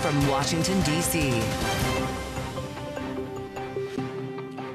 from Washington, D.C.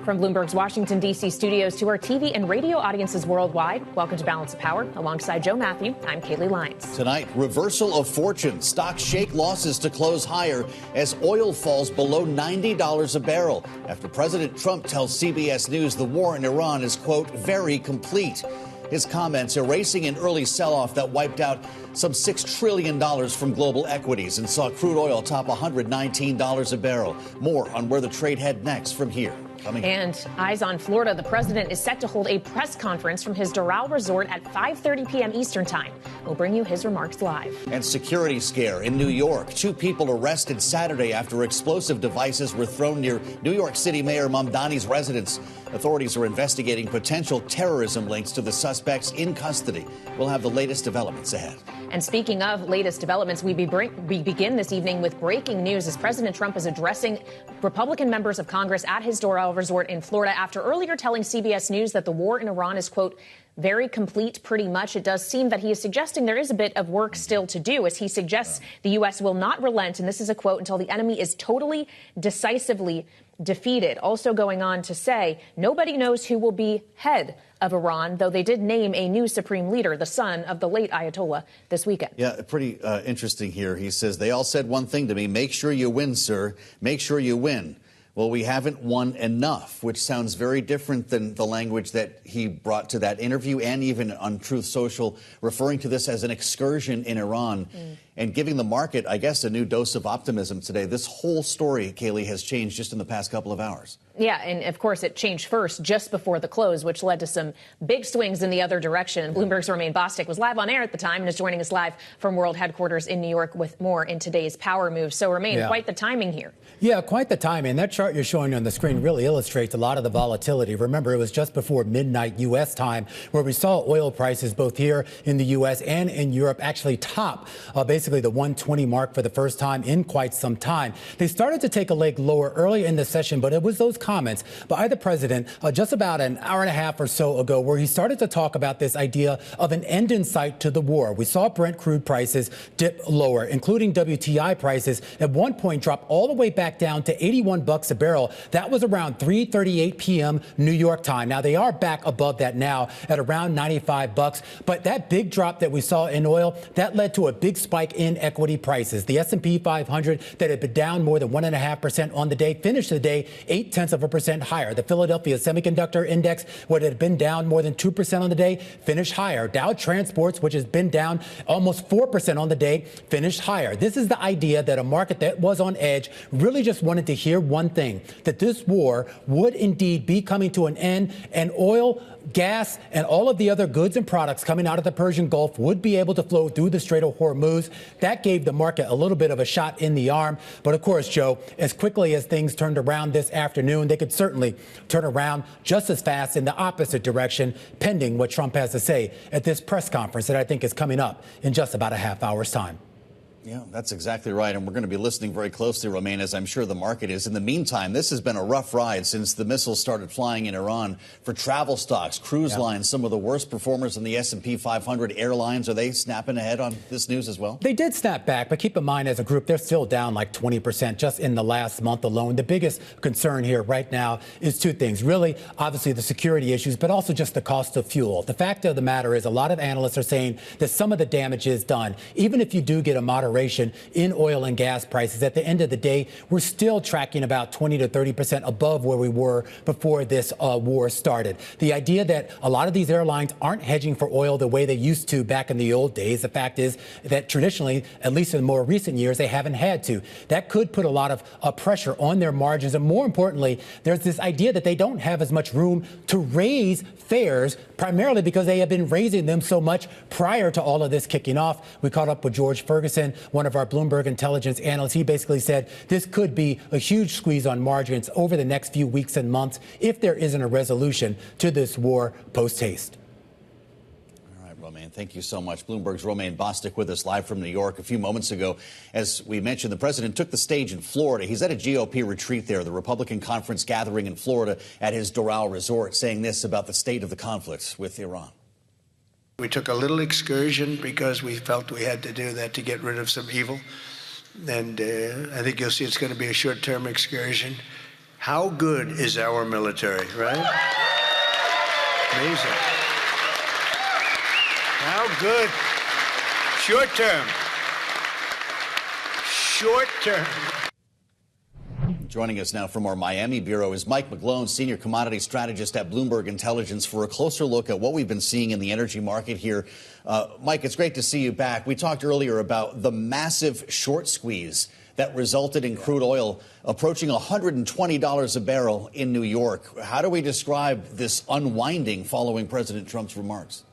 From Bloomberg's Washington, D.C. studios to our TV and radio audiences worldwide, welcome to Balance of Power. Alongside Joe Mathieu, I'm Kaylee Lyons. Tonight, reversal of fortune. Stocks shake losses to close higher as oil falls below $90 a barrel after President Trump tells CBS News the war in Iran is, quote, very complete. His comments erasing an early sell-off that wiped out some $6 trillion from global equities and saw crude oil top $119 a barrel. More on where the trade head next from here. And eyes on Florida. The president is set to hold a press conference from his Doral resort at 5:30 p.m. Eastern time. We'll bring you his remarks live. And security scare in New York. 2 people arrested Saturday after explosive devices were thrown near New York City Mayor Mamdani's residence. Authorities are investigating potential terrorism links to the suspects in custody. We'll have the latest developments ahead. And speaking of latest developments, we begin this evening with breaking news as President Trump is addressing Republican members of Congress at his Doral resort in Florida after earlier telling CBS News that the war in Iran is, quote, very complete, pretty much. It does seem that he is suggesting there is a bit of work still to do, as he suggests the U.S. will not relent, and this is a quote, until the enemy is totally, decisively defeated. Also going on to say nobody knows who will be head of Iran, though they did name a new supreme leader, the son of the late Ayatollah, this weekend. Yeah, pretty interesting here. He says, they all said one thing to me, make sure you win, sir. Make sure you win. Well, we haven't won enough, which sounds very different than the language that he brought to that interview and even on Truth Social, referring to this as an excursion in Iran and giving the market, I guess, a new dose of optimism today. This whole story, Kaylee, has changed just in the past couple of hours. Yeah, and of course it changed first just before the close, which led to some big swings in the other direction. Bloomberg's Romain Bostic was live on air at the time and is joining us live from World Headquarters in New York with more in today's Power Move. So, Romain, quite the timing here. Yeah, quite the timing. That chart you're showing on the screen really illustrates a lot of the volatility. Remember, it was just before midnight U.S. time where we saw oil prices both here in the U.S. and in Europe actually top basically the 120 mark for the first time in quite some time. They started to take a leg lower early in the session, but it was those comments by the president just about an hour and a half or so ago where he started to talk about this idea of an end in sight to the war. We saw Brent crude prices dip lower, including WTI prices at one point drop all the way back down to $81 a barrel. That was around 3:38 p.m. New York time. Now they are back above that now at around $95, but that big drop that we saw in oil, that led to a big spike in equity prices. The S&P 500 that had been down more than 1.5% on the day finished the day 0.8% higher. The Philadelphia Semiconductor Index, what had been down more than 2% on the day, finished higher. Dow Transports, which has been down almost 4% on the day, finished higher. This is the idea that a market that was on edge really just wanted to hear one thing, that this war would indeed be coming to an end, and oil, gas, and all of the other goods and products coming out of the Persian Gulf would be able to flow through the Strait of Hormuz. That gave the market a little bit of a shot in the arm. But of course, Joe, as quickly as things turned around this afternoon, they could certainly turn around just as fast in the opposite direction, pending what Trump has to say at this press conference that I think is coming up in just about a half hour's time. Yeah, that's exactly right. And we're going to be listening very closely, Romain, as I'm sure the market is. In the meantime, this has been a rough ride since the missiles started flying in Iran for travel stocks, cruise lines, some of the worst performers in the S&P 500. Airlines, are they snapping ahead on this news as well? They did snap back, but keep in mind, as a group, they're still down like 20% just in the last month alone. The biggest concern here right now is two things. Really, obviously, the security issues, but also just the cost of fuel. The fact of the matter is a lot of analysts are saying that some of the damage is done. Even if you do get a moderation in oil and gas prices, at the end of the day, we're still tracking about 20 to 30% above where we were before this war started. The idea that a lot of these airlines aren't hedging for oil the way they used to back in the old days, the fact is that traditionally, at least in more recent years, they haven't had to. That could put a lot of pressure on their margins. And more importantly, there's this idea that they don't have as much room to raise fares, primarily because they have been raising them so much prior to all of this kicking off. We caught up with George Ferguson, one of our Bloomberg intelligence analysts. He basically said this could be a huge squeeze on margins over the next few weeks and months if there isn't a resolution to this war post-haste. All right, Romain, thank you so much. Bloomberg's Romain Bostic with us live from New York. A few moments ago, as we mentioned, the president took the stage in Florida. He's at a GOP retreat there, the Republican conference gathering in Florida at his Doral resort, saying this about the state of the conflict with Iran. We took a little excursion because we felt we had to do that to get rid of some evil. and I think you'll see it's going to be a short-term excursion. How good is our military, right? Amazing. How good. Short-term. Short-term. Joining us now from our Miami bureau is Mike McGlone, senior commodity strategist at Bloomberg Intelligence, for a closer look at what we've been seeing in the energy market here. Mike, it's great to see you back. We talked earlier about the massive short squeeze that resulted in crude oil approaching $120 a barrel in New York. How do we describe this unwinding following President Trump's remarks?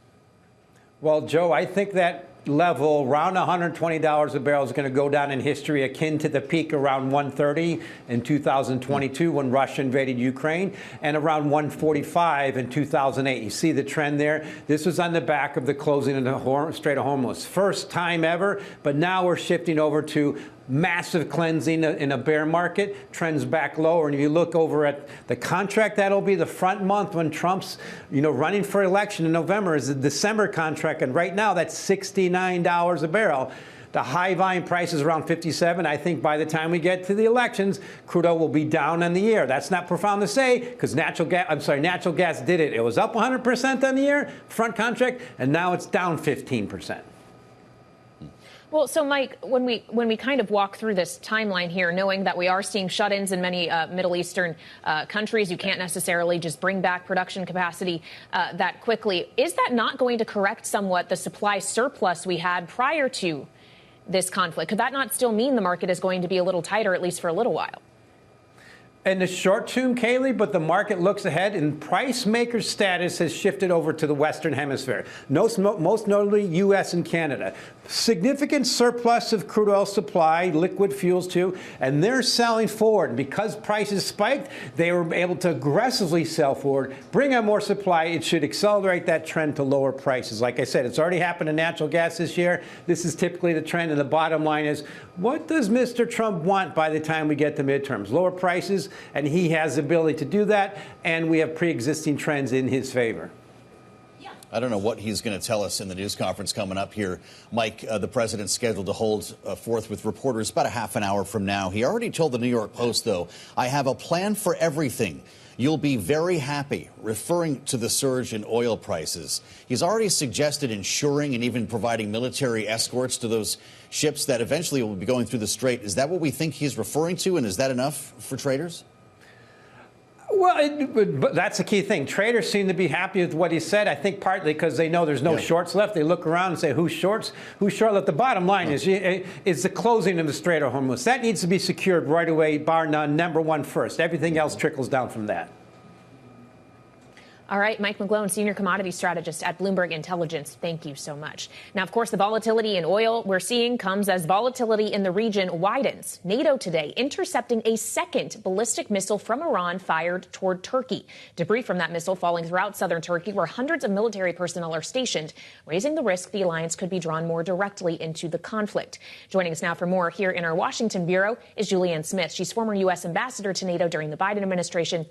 Well, Joe, I think that level around $120 a barrel is going to go down in history, akin to the peak around $130 in 2022 when Russia invaded Ukraine, and around $145 in 2008. You see the trend there? This was on the back of the closing of the Strait of Hormuz. First time ever, but now we're shifting over to massive cleansing in a bear market, trends back lower. And if you look over at the contract, that'll be the front month when Trump's, running for election in November is the December contract. And right now that's $69 a barrel. The high volume price is around 57. I think by the time we get to the elections, crude oil will be down on the year. That's not profound to say because natural gas did it. It was up 100% on the year, front contract, and now it's down 15%. Well, so, Mike, when we kind of walk through this timeline here, knowing that we are seeing shut-ins in many Middle Eastern countries, you can't necessarily just bring back production capacity that quickly. Is that not going to correct somewhat the supply surplus we had prior to this conflict? Could that not still mean the market is going to be a little tighter, at least for a little while? In the short term, Kayleigh, but the market looks ahead, and price maker status has shifted over to the Western Hemisphere, most notably U.S. and Canada. Significant surplus of crude oil supply, liquid fuels too, and they're selling forward. Because prices spiked, they were able to aggressively sell forward, bring on more supply. It should accelerate that trend to lower prices. Like I said, it's already happened in natural gas this year. This is typically the trend, and the bottom line is, what does Mr. Trump want by the time we get to midterms? Lower prices, and he has the ability to do that, and we have pre-existing trends in his favor. I don't know what he's going to tell us in the news conference coming up here. Mike, the president's scheduled to hold forth with reporters about a half an hour from now. He already told the New York Post, though, I have a plan for everything. You'll be very happy, referring to the surge in oil prices. He's already suggested ensuring and even providing military escorts to those ships that eventually will be going through the strait. Is that what we think he's referring to, and is that enough for traders? Well, but that's the key thing. Traders seem to be happy with what he said, I think partly because they know there's no shorts left. They look around and say, who's shorts? Who's short left? The bottom line is the closing of the Strait of Hormuz. That needs to be secured right away, bar none, number one first. Everything else trickles down from that. All right, Mike McGlone, senior commodity strategist at Bloomberg Intelligence. Thank you so much. Now, of course, the volatility in oil we're seeing comes as volatility in the region widens. NATO today intercepting a second ballistic missile from Iran fired toward Turkey. Debris from that missile falling throughout southern Turkey, where hundreds of military personnel are stationed, raising the risk the alliance could be drawn more directly into the conflict. Joining us now for more here in our Washington bureau is Julianne Smith. She's former U.S. ambassador to NATO during the Biden administration,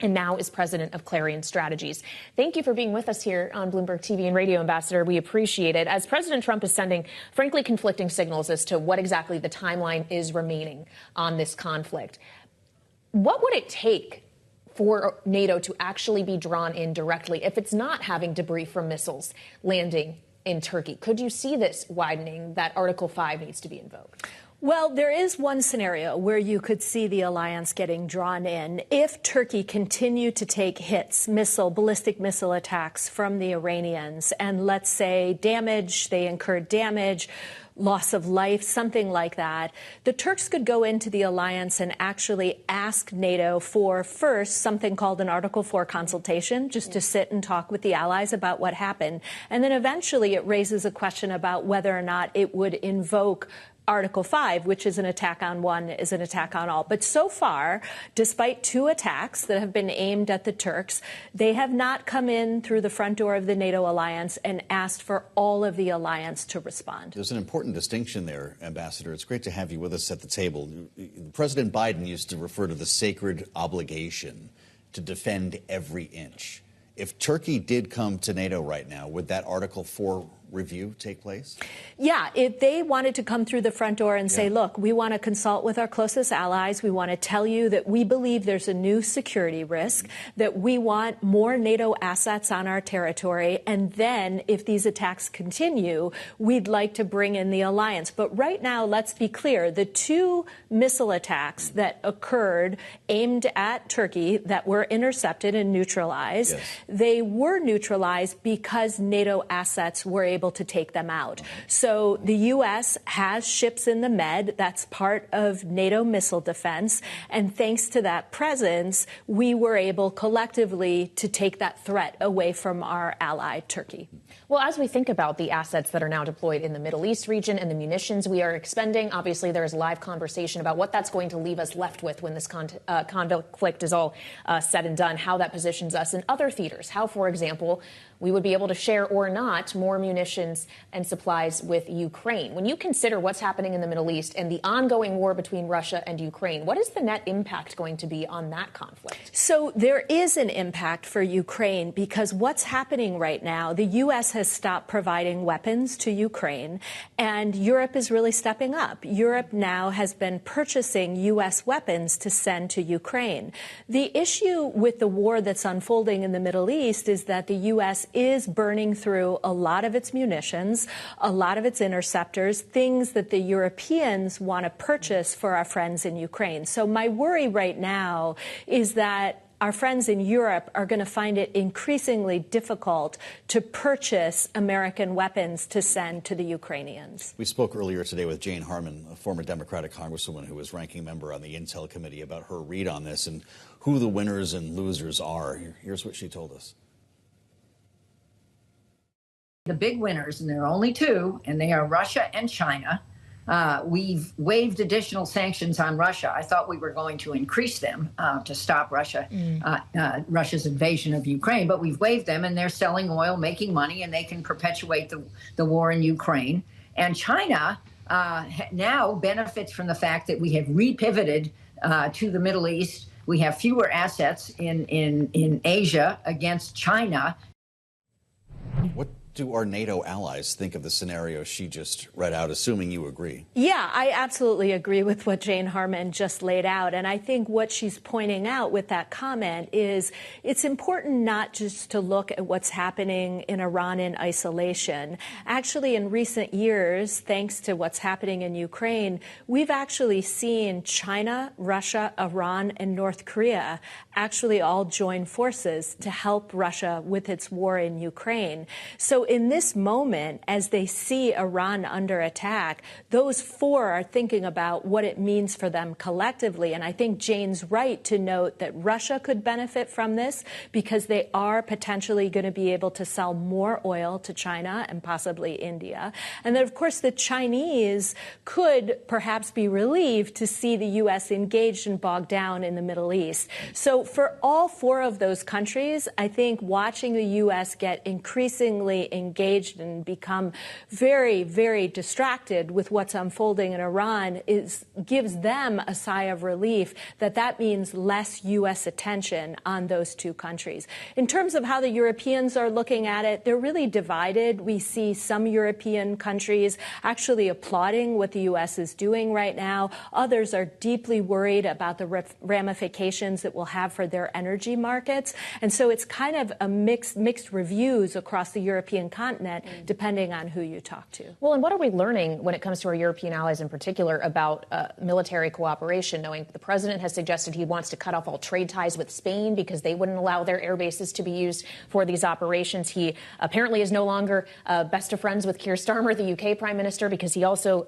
and now is president of Clarion Strategies. Thank you for being with us here on Bloomberg TV and Radio, Ambassador. We appreciate it. As President Trump is sending, frankly, conflicting signals as to what exactly the timeline is remaining on this conflict, what would it take for NATO to actually be drawn in directly if it's not having debris from missiles landing in Turkey? Could you see this widening, that Article 5 needs to be invoked? Well, there is one scenario where you could see the alliance getting drawn in if Turkey continued to take hits, ballistic missile attacks from the Iranians, and let's say they incurred damage, loss of life, something like that. The Turks could go into the alliance and actually ask NATO for, first, something called an Article 4 consultation, just to sit and talk with the allies about what happened. And then eventually it raises a question about whether or not it would invoke Article 5, which is an attack on one, is an attack on all. But so far, despite 2 attacks that have been aimed at the Turks, they have not come in through the front door of the NATO alliance and asked for all of the alliance to respond. There's an important distinction there, Ambassador. It's great to have you with us at the table. President Biden used to refer to the sacred obligation to defend every inch. If Turkey did come to NATO right now, would that Article 4 review take place? Yeah, if they wanted to come through the front door and say, look, we want to consult with our closest allies. We want to tell you that we believe there's a new security risk, that we want more NATO assets on our territory. And then if these attacks continue, we'd like to bring in the alliance. But right now, let's be clear, the 2 missile attacks that occurred aimed at Turkey that were intercepted and neutralized, they were neutralized because NATO assets were able to take them out. So the U.S. has ships in the Med. That's part of NATO missile defense. And thanks to that presence, we were able collectively to take that threat away from our ally, Turkey. Well, as we think about the assets that are now deployed in the Middle East region and the munitions we are expending, obviously there is live conversation about what that's going to leave us left with when this conflict is all said and done, how that positions us in other theaters, how, for example, we would be able to share or not more munitions and supplies with Ukraine. When you consider what's happening in the Middle East and the ongoing war between Russia and Ukraine, what is the net impact going to be on that conflict? So there is an impact for Ukraine because what's happening right now, the U.S. has stopped providing weapons to Ukraine, and Europe is really stepping up. Europe now has been purchasing U.S. weapons to send to Ukraine. The issue with the war that's unfolding in the Middle East is that the U.S. is burning through a lot of its munitions, a lot of its interceptors, things that the Europeans want to purchase for our friends in Ukraine. So my worry right now is that our friends in Europe are going to find it increasingly difficult to purchase American weapons to send to the Ukrainians. We spoke earlier today with Jane Harman, a former Democratic congresswoman who was ranking member on the Intel Committee, about her read on this and who the winners and losers are. Here's what she told us. The big winners, and there are only 2, and they are Russia and China. We've waived additional sanctions on Russia. I thought we were going to increase them to stop Russia's invasion of Ukraine, but we've waived them, and they're selling oil, making money, and they can perpetuate the war in Ukraine. And China now benefits from the fact that we have repivoted to the Middle East. We have fewer assets in Asia against China. What do our NATO allies think of the scenario she just read out, assuming you agree? Yeah, I absolutely agree with what Jane Harman just laid out. And I think what she's pointing out with that comment is it's important not just to look at what's happening in Iran in isolation. Actually, in recent years, thanks to what's happening in Ukraine, we've actually seen China, Russia, Iran, and North Korea actually all join forces to help Russia with its war in Ukraine. So in this moment, as they see Iran under attack, those 4 are thinking about what it means for them collectively. And I think Jane's right to note that Russia could benefit from this because they are potentially going to be able to sell more oil to China and possibly India. And then, of course, the Chinese could perhaps be relieved to see the U.S. engaged and bogged down in the Middle East. So for all 4 of those countries, I think watching the U.S. get increasingly engaged and become very, very distracted with what's unfolding in Iran gives them a sigh of relief that means less U.S. attention on those 2 countries. In terms of how the Europeans are looking at it, they're really divided. We see some European countries actually applauding what the U.S. is doing right now. Others are deeply worried about the ramifications it will have for their energy markets. And so it's kind of a mixed reviews across the European continent, depending on who you talk to. Well, and what are we learning when it comes to our European allies in particular about military cooperation, knowing the president has suggested he wants to cut off all trade ties with Spain because they wouldn't allow their air bases to be used for these operations. He apparently is no longer best of friends with Keir Starmer, the UK Prime Minister, because he also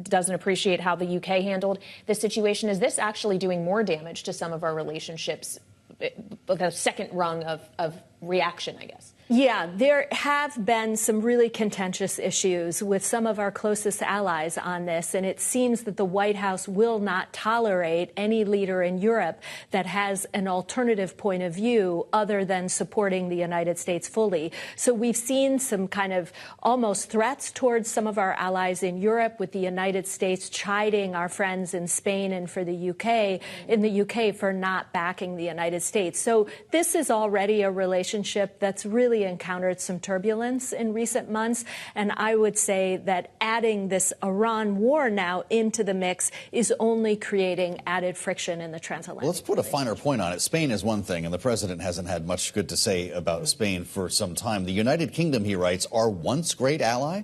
doesn't appreciate how the UK handled this situation. Is this actually doing more damage to some of our relationships, like a second rung of reaction, I guess? Yeah, there have been some really contentious issues with some of our closest allies on this, and it seems that the White House will not tolerate any leader in Europe that has an alternative point of view other than supporting the United States fully. So we've seen some kind of almost threats towards some of our allies in Europe, with the United States chiding our friends in Spain and for the UK for not backing the United States. So this is already a relationship relationship that's really encountered some turbulence in recent months. And I would say that adding this Iran war now into the mix is only creating added friction in the transatlantic. Well, let's put a finer point on it. Spain is one thing, and the president hasn't had much good to say about Spain for some time. The United Kingdom, he writes, our once great ally,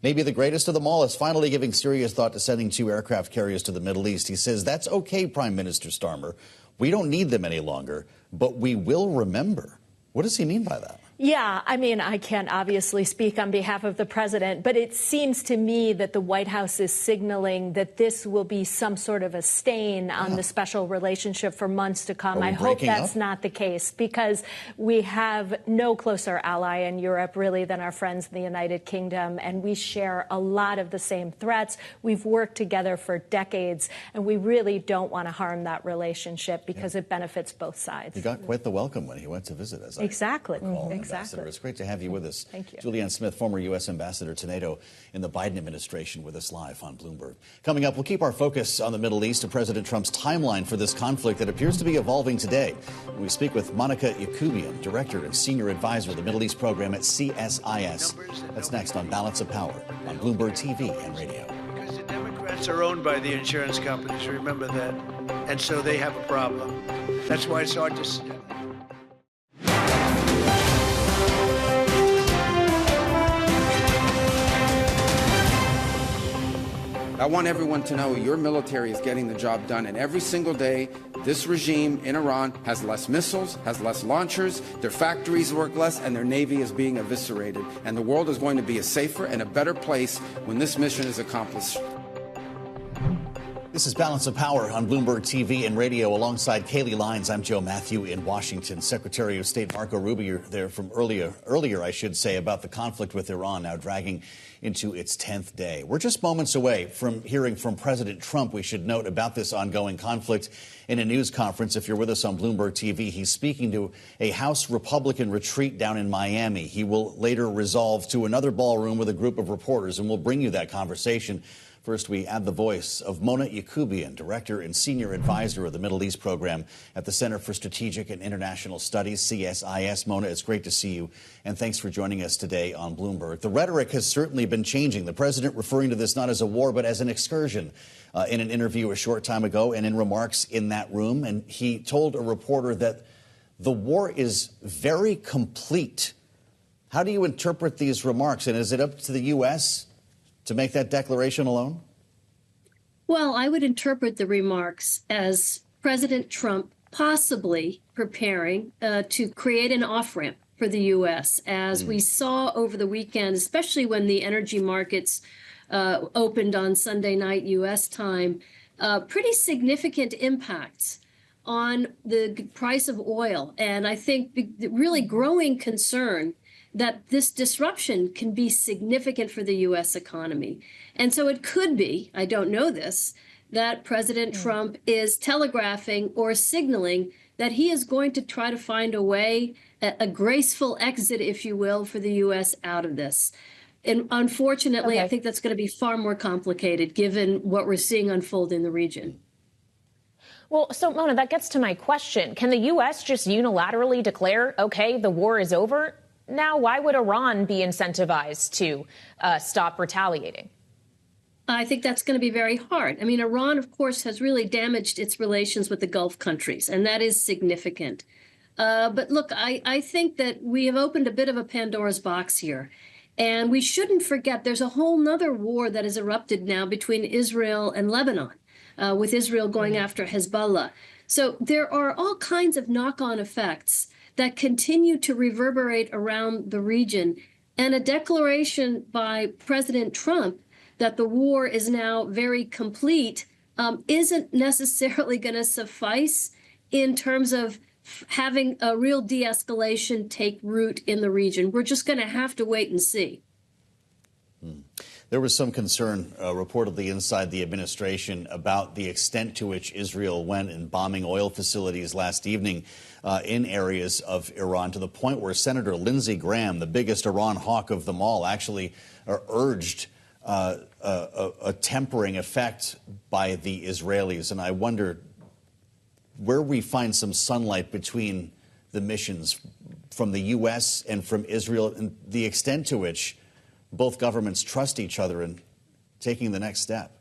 maybe the greatest of them all, is finally giving serious thought to sending 2 aircraft carriers to the Middle East. He says, that's okay, Prime Minister Starmer. We don't need them any longer, but we will remember. What does he mean by that? Yeah, I mean, I can't obviously speak on behalf of the president, but it seems to me that the White House is signaling that this will be some sort of a stain on the special relationship for months to come. I hope that's not the case, because we have no closer ally in Europe, really, than our friends in the United Kingdom, and we share a lot of the same threats. We've worked together for decades, and we really don't want to harm that relationship because it benefits both sides. He got quite the welcome when he went to visit, as I recall. Ambassador. It's great to have you with us. Thank you. Julianne Smith, former U.S. ambassador to NATO in the Biden administration, with us live on Bloomberg. Coming up, we'll keep our focus on the Middle East and President Trump's timeline for this conflict that appears to be evolving today. We speak with Monica Yacoubian, director and senior advisor of the Middle East program at CSIS. That's next on Balance of Power on Bloomberg TV and radio. Because the Democrats are owned by the insurance companies, remember that. And so they have a problem. That's why it's hard to... I want everyone to know your military is getting the job done, and every single day, this regime in Iran has less missiles, has less launchers, their factories work less, and their navy is being eviscerated. And the world is going to be a safer and a better place when this mission is accomplished. This is Balance of Power on Bloomberg TV and radio. Alongside Kayleigh Lines, I'm Joe Mathieu in Washington. Secretary of State Marco Rubio there from earlier, I should say, about the conflict with Iran now dragging into its 10th day. We're just moments away from hearing from President Trump, we should note, about this ongoing conflict in a news conference. If you're with us on Bloomberg TV, he's speaking to a House Republican retreat down in Miami. He will later resolve to another ballroom with a group of reporters, and we'll bring you that conversation. First, we add the voice of Mona Yacoubian, director and senior advisor of the Middle East program at the Center for Strategic and International Studies, CSIS. Mona, it's great to see you, and thanks for joining us today on Bloomberg. The rhetoric has certainly been changing. The president referring to this not as a war, but as an excursion in an interview a short time ago and in remarks in that room. And he told a reporter that the war is very complete. How do you interpret these remarks? And is it up to the U.S. to make that declaration alone? Well, I would interpret the remarks as President Trump possibly preparing to create an off-ramp for the U.S. As we saw over the weekend, especially when the energy markets opened on Sunday night U.S. time, pretty significant impacts on the price of oil. And I think the really growing concern that this disruption can be significant for the U.S. economy. And so it could be, I don't know this, that President Trump is telegraphing or signaling that he is going to try to find a way, a graceful exit, if you will, for the U.S. out of this. And unfortunately, I think that's going to be far more complicated given what we're seeing unfold in the region. Well, so, Mona, that gets to my question. Can the U.S. just unilaterally declare, OK, the war is over? Now, why would Iran be incentivized to stop retaliating? I think that's going to be very hard. I mean, Iran, of course, has really damaged its relations with the Gulf countries, and that is significant. But look, I think that we have opened a bit of a Pandora's box here. And we shouldn't forget there's a whole nother war that has erupted now between Israel and Lebanon, with Israel going after Hezbollah. So there are all kinds of knock-on effects that continue to reverberate around the region. And a declaration by President Trump that the war is now very complete isn't necessarily going to suffice in terms of having a real de-escalation take root in the region. We're just going to have to wait and see. There was some concern reportedly inside the administration about the extent to which Israel went in bombing oil facilities last evening in areas of Iran, to the point where Senator Lindsey Graham, the biggest Iran hawk of them all, actually urged a tempering effect by the Israelis. And I wonder where we find some sunlight between the missions from the U.S. and from Israel, and the extent to which both governments trust each other in taking the next step?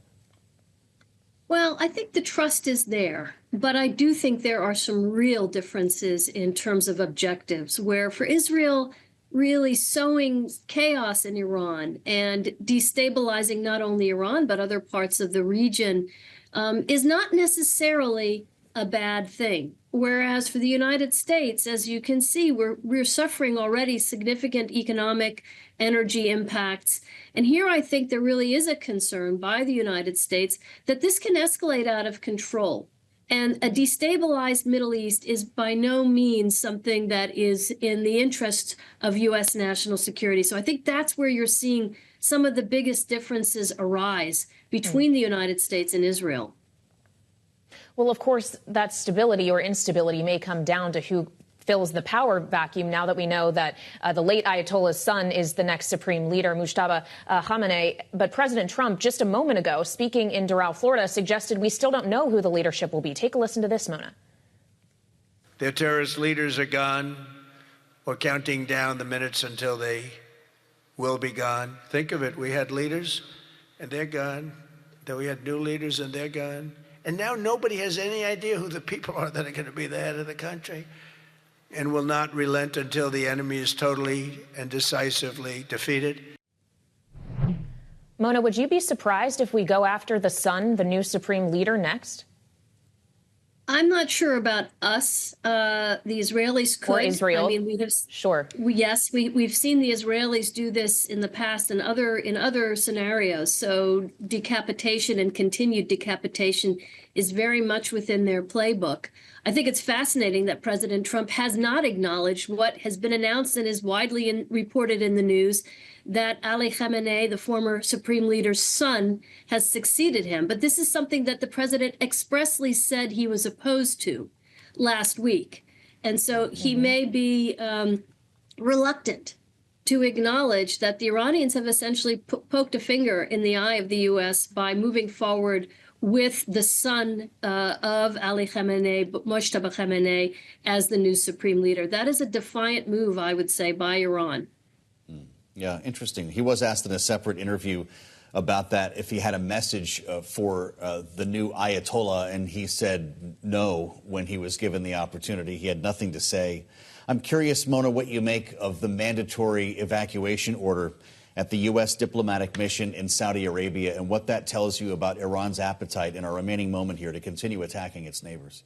Well, I think the trust is there, but I do think there are some real differences in terms of objectives, where for Israel, really sowing chaos in Iran and destabilizing not only Iran, but other parts of the region is not necessarily a bad thing. Whereas for the United States, as you can see, we're suffering already significant economic energy impacts. And here I think there really is a concern by the United States that this can escalate out of control. And a destabilized Middle East is by no means something that is in the interest of U.S. national security. So I think that's where you're seeing some of the biggest differences arise between the United States and Israel. Well, of course, that stability or instability may come down to who fills the power vacuum now that we know that the late Ayatollah's son is the next supreme leader, Mujtaba Khamenei. But President Trump, just a moment ago, speaking in Doral, Florida, suggested we still don't know who the leadership will be. Take a listen to this, Mona. Their terrorist leaders are gone. We're counting down the minutes until they will be gone. Think of it. We had leaders, and they're gone. Then we had new leaders, and they're gone. And now nobody has any idea who the people are that are going to be the head of the country, and will not relent until the enemy is totally and decisively defeated. Mona, would you be surprised if we go after the son, the new supreme leader, next? I'm not sure about us. The Israelis could. Or Israel. I mean, we have. Sure. Yes, we've seen the Israelis do this in the past and in other scenarios. So decapitation and continued decapitation is very much within their playbook. I think it's fascinating that President Trump has not acknowledged what has been announced and is widely reported in the news, that Ali Khamenei, the former supreme leader's son, has succeeded him. But this is something that the president expressly said he was opposed to last week. And so he may be reluctant to acknowledge that the Iranians have essentially poked a finger in the eye of the U.S. by moving forward with the son of Ali Khamenei, Mujtaba Khamenei, as the new supreme leader. That is a defiant move, I would say, by Iran. Yeah, interesting. He was asked in a separate interview about that if he had a message for the new Ayatollah, and he said no when he was given the opportunity. He had nothing to say. I'm curious, Mona, what you make of the mandatory evacuation order at the U.S. diplomatic mission in Saudi Arabia, and what that tells you about Iran's appetite in our remaining moment here to continue attacking its neighbors.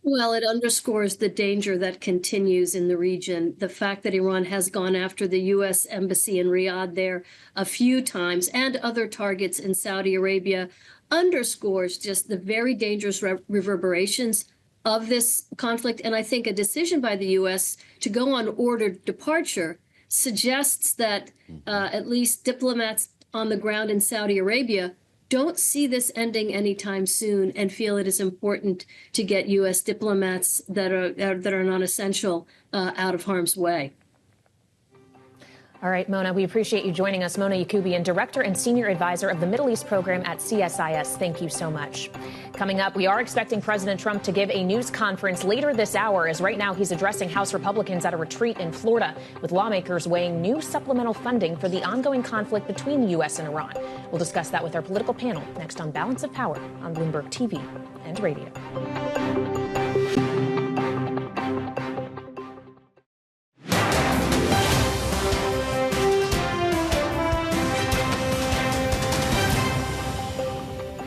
Well, it underscores the danger that continues in the region. The fact that Iran has gone after the U.S. embassy in Riyadh there a few times and other targets in Saudi Arabia underscores just the very dangerous reverberations of this conflict. And I think a decision by the U.S. to go on ordered departure suggests that at least diplomats on the ground in Saudi Arabia don't see this ending anytime soon and feel it is important to get U.S. diplomats that are non-essential out of harm's way. All right, Mona, we appreciate you joining us. Mona Yacoubian, Director and Senior Advisor of the Middle East Program at CSIS. Thank you so much. Coming up, we are expecting President Trump to give a news conference later this hour, as right now he's addressing House Republicans at a retreat in Florida, with lawmakers weighing new supplemental funding for the ongoing conflict between the U.S. and Iran. We'll discuss that with our political panel next on Balance of Power on Bloomberg TV and radio.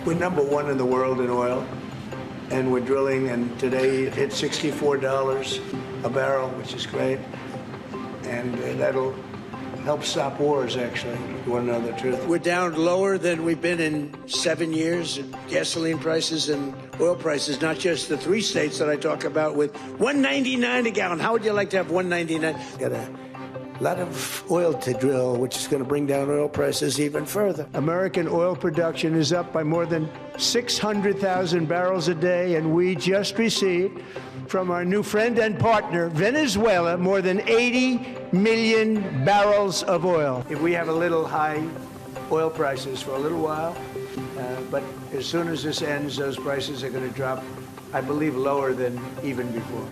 We're number one in the world in oil, and we're drilling, and today it hit $64 a barrel, which is great, and that'll help stop wars, actually, if you want to know the truth. We're down lower than we've been in 7 years in gasoline prices and oil prices, not just the 3 states that I talk about with $1.99 a gallon. How would you like to have $1.99? Got a lot of oil to drill, which is going to bring down oil prices even further. American oil production is up by more than 600,000 barrels a day, and we just received from our new friend and partner, Venezuela, more than 80 million barrels of oil. If we have a little high oil prices for a little while, but as soon as this ends, those prices are going to drop, I believe, lower than even before.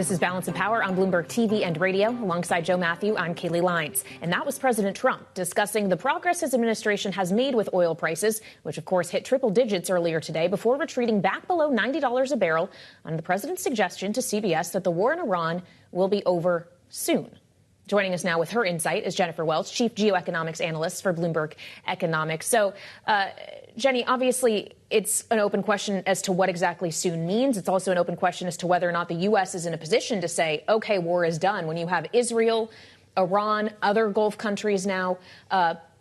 This is Balance of Power on Bloomberg TV and radio. Alongside Joe Mathieu, I'm Kaylee Lyons. And that was President Trump discussing the progress his administration has made with oil prices, which of course hit triple digits earlier today before retreating back below $90 a barrel on the president's suggestion to CBS that the war in Iran will be over soon. Joining us now with her insight is Jennifer Welch, chief geoeconomics analyst for Bloomberg Economics. So, Jenny, obviously, it's an open question as to what exactly soon means. It's also an open question as to whether or not the U.S. is in a position to say, OK, war is done. When you have Israel, Iran, other Gulf countries now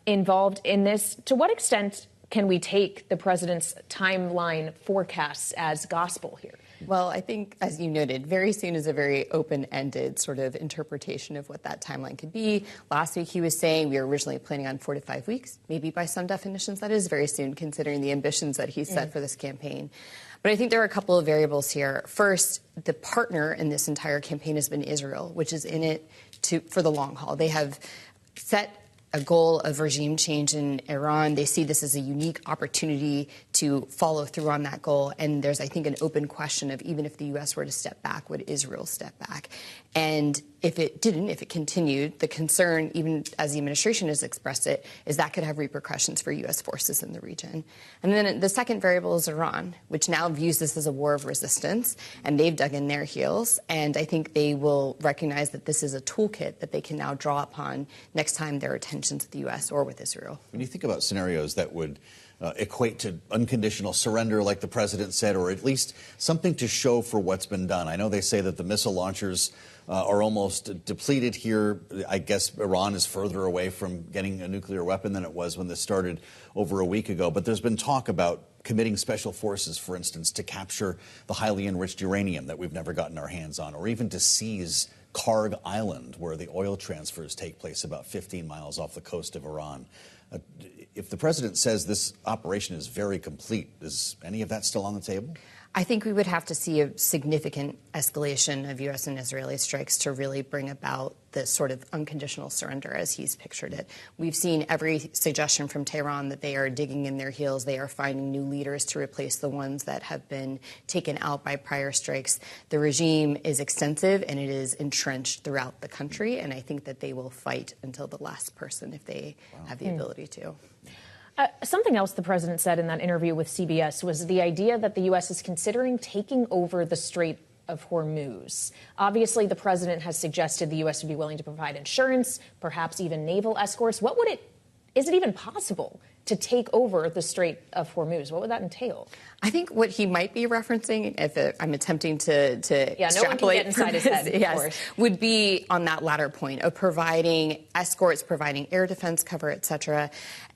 involved in this, to what extent can we take the president's timeline forecasts as gospel here? Well, I think, as you noted, very soon is a very open-ended sort of interpretation of what that timeline could be. Last week, he was saying we were originally planning on 4 to 5 weeks. Maybe by some definitions, that is very soon, considering the ambitions that he set for this campaign. But I think there are a couple of variables here. First, the partner in this entire campaign has been Israel, which is in it for the long haul. They have set a goal of regime change in Iran. They see this as a unique opportunity to follow through on that goal. And there's, I think, an open question of even if the U.S. were to step back, would Israel step back? And if it didn't, if it continued, the concern, even as the administration has expressed it, is that could have repercussions for U.S. forces in the region. And then the second variable is Iran, which now views this as a war of resistance, and they've dug in their heels. And I think they will recognize that this is a toolkit that they can now draw upon next time there are tensions with the U.S. or with Israel. When you think about scenarios that would equate to unconditional surrender, like the president said, or at least something to show for what's been done. I know they say that the missile launchers are almost depleted here. I guess Iran is further away from getting a nuclear weapon than it was when this started over a week ago. But there's been talk about committing special forces, for instance, to capture the highly enriched uranium that we've never gotten our hands on, or even to seize Karg Island, where the oil transfers take place about 15 miles off the coast of Iran. If the president says this operation is very complete, is any of that still on the table? I think we would have to see a significant escalation of U.S. and Israeli strikes to really bring about the sort of unconditional surrender as he's pictured it. We've seen every suggestion from Tehran that they are digging in their heels. They are finding new leaders to replace the ones that have been taken out by prior strikes. The regime is extensive and it is entrenched throughout the country, and I think that they will fight until the last person if they have the ability to. Something else the president said in that interview with CBS was the idea that the U.S. is considering taking over the Strait of Hormuz. Obviously, the president has suggested the U.S. would be willing to provide insurance, perhaps even naval escorts. Is it even possible to take over the Strait of Hormuz? What would that entail? I think what he might be referencing, if I'm attempting to extrapolate, no one can get inside his head, of course, would be on that latter point of providing escorts, providing air defense cover, et cetera.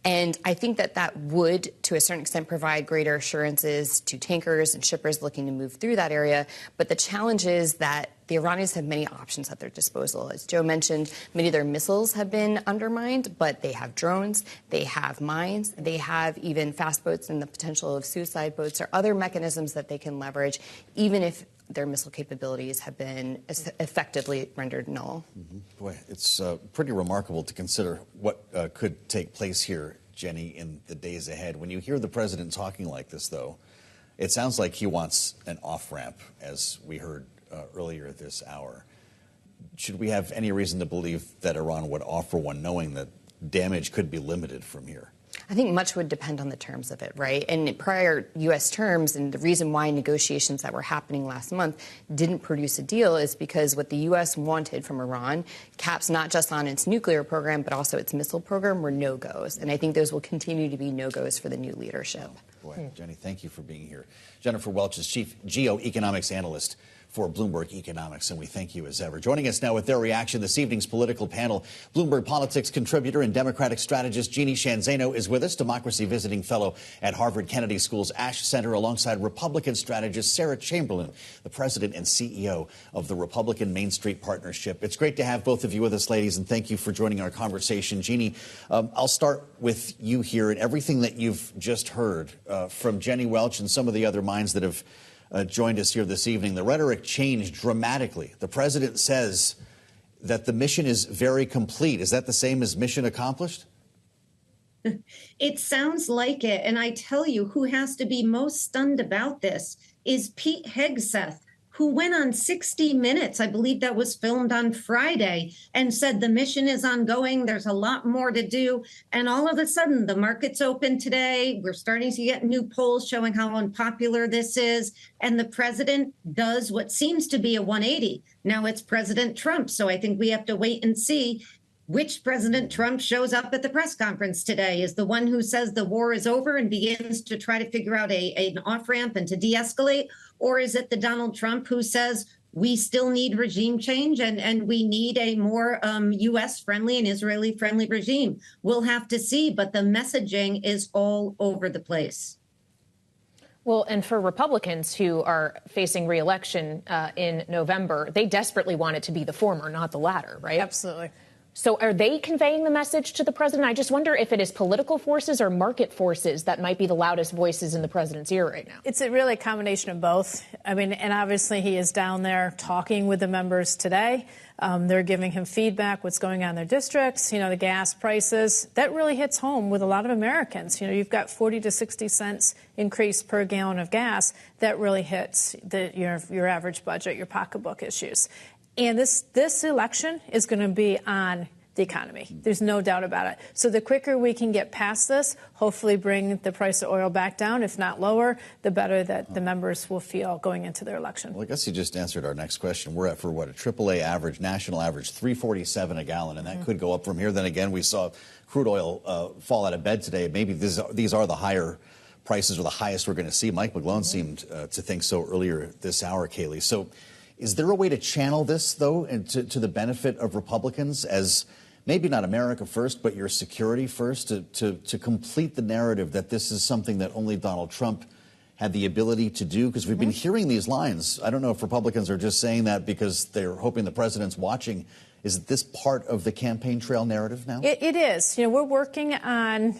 And I think that would, to a certain extent, provide greater assurances to tankers and shippers looking to move through that area. But the challenge is that the Iranians have many options at their disposal. As Joe mentioned, many of their missiles have been undermined, but they have drones, they have mines, they have even fast boats and the potential of suicide boats or other mechanisms that they can leverage, even if their missile capabilities have been effectively rendered null. Mm-hmm. Boy, it's pretty remarkable to consider what could take place here, Jenny, in the days ahead. When you hear the president talking like this, though, it sounds like he wants an off-ramp, as we heard earlier this hour. Should we have any reason to believe that Iran would offer one, knowing that damage could be limited from here? I think much would depend on the terms of it, right? And prior U.S. terms, and the reason why negotiations that were happening last month didn't produce a deal is because what the U.S. wanted from Iran, caps not just on its nuclear program, but also its missile program, were no-goes. And I think those will continue to be no-goes for the new leadership. Boy, Jenny, thank you for being here. Jennifer Welch is Chief Geoeconomics Analyst for Bloomberg Economics, and we thank you as ever. Joining us now with their reaction, this evening's political panel, Bloomberg Politics contributor and Democratic strategist Jeannie Shanzano is with us, Democracy Visiting Fellow at Harvard Kennedy School's Ash Center, alongside Republican strategist Sarah Chamberlain, the president and CEO of the Republican Main Street Partnership. It's great to have both of you with us, ladies, and thank you for joining our conversation. Jeannie, I'll start with you here, and everything that you've just heard from Jenny Welch and some of the other minds that have joined us here this evening. The rhetoric changed dramatically. The president says that the mission is very complete. Is that the same as mission accomplished? It sounds like it. And I tell you, who has to be most stunned about this is Pete Hegseth, who went on 60 Minutes, I believe that was filmed on Friday, and said the mission is ongoing. There's a lot more to do. And all of a sudden, the market's open today. We're starting to get new polls showing how unpopular this is. And the president does what seems to be a 180. Now it's President Trump. So I think we have to wait and see which President Trump shows up at the press conference today. Is the one who says the war is over and begins to try to figure out an off-ramp and to de-escalate? Or is it the Donald Trump who says we still need regime change and we need a more U.S.-friendly and Israeli-friendly regime? We'll have to see, but the messaging is all over the place. Well, and for Republicans who are facing re-election in November, they desperately want it to be the former, not the latter, right? Absolutely. So are they conveying the message to the president? I just wonder if it is political forces or market forces that might be the loudest voices in the president's ear right now. It's really a combination of both. I mean, and obviously he is down there talking with the members today. They're giving him feedback, what's going on in their districts, the gas prices. That really hits home with a lot of Americans. You've got 40 to 60 cents increase per gallon of gas. That really hits your average budget, your pocketbook issues. And this election is going to be on the economy. There's no doubt about it. So the quicker we can get past this, hopefully bring the price of oil back down, if not lower, the better that the members will feel going into their election. Well, I guess you just answered our next question. We're at, for what, a AAA average, national average, $3.47 a gallon, and that could go up from here. Then again, we saw crude oil fall out of bed today. Maybe these are the higher prices or the highest we're going to see. Mike McGlone seemed to think so earlier this hour, Kayleigh. So is there a way to channel this, though, to the benefit of Republicans as maybe not America first, but your security first, to complete the narrative that this is something that only Donald Trump had the ability to do? Because we've been hearing these lines. I don't know if Republicans are just saying that because they're hoping the president's watching. Is this part of the campaign trail narrative now? It is. We're working on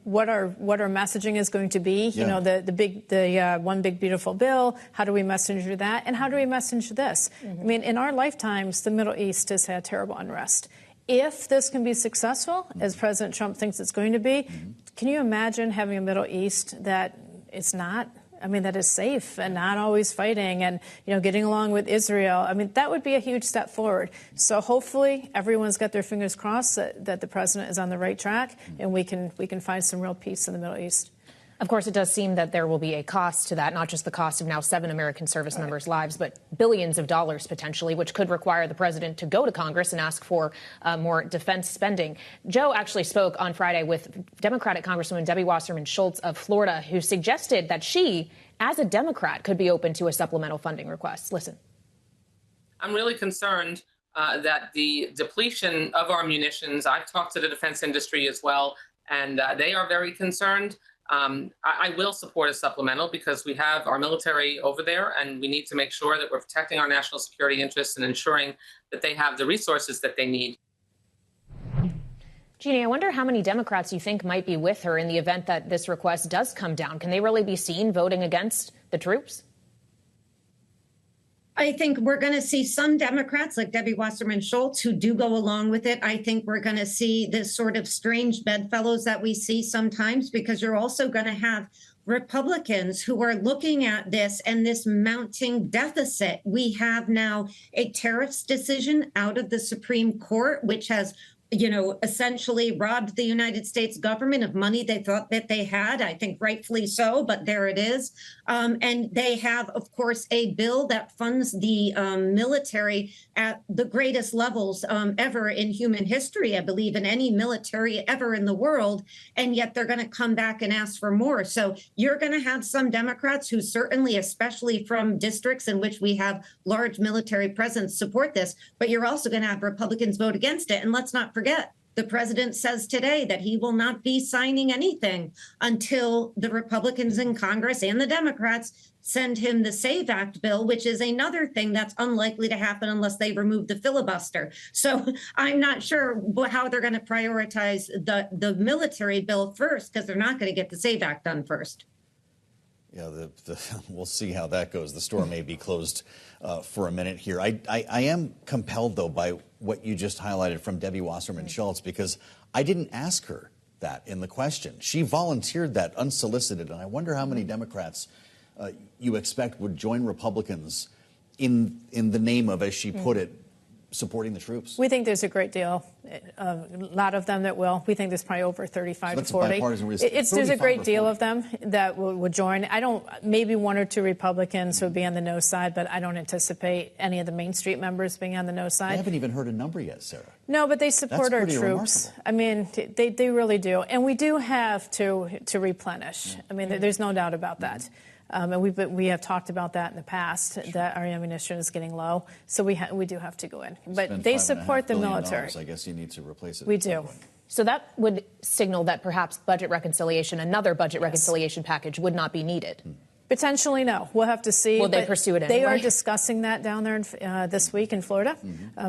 what our messaging is going to be. The one big beautiful bill. How do we message that? And how do we message this? I mean, in our lifetimes, the Middle East has had terrible unrest. If this can be successful, as President Trump thinks it's going to be, can you imagine having a Middle East that it's not? I mean, that is safe and not always fighting and, getting along with Israel. I mean, that would be a huge step forward. So hopefully everyone's got their fingers crossed that the president is on the right track and we can find some real peace in the Middle East. Of course, it does seem that there will be a cost to that, not just the cost of now 7 American service members' lives, but billions of dollars potentially, which could require the president to go to Congress and ask for more defense spending. Joe actually spoke on Friday with Democratic Congresswoman Debbie Wasserman Schultz of Florida, who suggested that she, as a Democrat, could be open to a supplemental funding request. Listen. I'm really concerned that the depletion of our munitions, I've talked to the defense industry as well, and they are very concerned. I will support a supplemental because we have our military over there and we need to make sure that we're protecting our national security interests and ensuring that they have the resources that they need. Jeannie, I wonder how many Democrats you think might be with her in the event that this request does come down. Can they really be seen voting against the troops? I think we're going to see some Democrats like Debbie Wasserman Schultz who do go along with it. I think we're going to see this sort of strange bedfellows that we see sometimes, because you're also going to have Republicans who are looking at this and this mounting deficit. We have now a tariffs decision out of the Supreme Court, which has essentially robbed the United States government of money they thought that they had. I think rightfully so, but there it is. And they have, of course, a bill that funds the military at the greatest levels ever in human history, I believe, in any military ever in the world. And yet they're going to come back and ask for more. So you're going to have some Democrats who certainly, especially from districts in which we have large military presence, support this. But you're also going to have Republicans vote against it. And let's not forget, the president says today that he will not be signing anything until the Republicans in Congress and the Democrats send him the SAVE Act bill, which is another thing that's unlikely to happen unless they remove the filibuster. So I'm not sure how they're going to prioritize the military bill first, because they're not going to get the SAVE Act done first. Yeah, we'll see how that goes. The store may be closed for a minute here. I am compelled, though, by what you just highlighted from Debbie Wasserman Schultz, because I didn't ask her that in the question. She volunteered that unsolicited, and I wonder how many Democrats you expect would join Republicans in the name of, as she put it, supporting the troops? We think there's a great deal, a lot of them that will. We think there's probably over 35 to 40. There's a great deal of them that will join. Maybe one or two Republicans would be on the no side, but I don't anticipate any of the Main Street members being on the no side. I haven't even heard a number yet, Sarah. No, but they support our troops. Remarkable. I mean, they really do. And we do have to replenish. I mean, there's no doubt about that. And we have talked about that in the past, that our ammunition is getting low. So we do have to go in. But they support the military. I guess you need to replace it. We do. So that would signal that perhaps another budget reconciliation package would not be needed. Potentially, no. We'll have to see. Will they pursue it anyway? They are discussing that down there this week in Florida.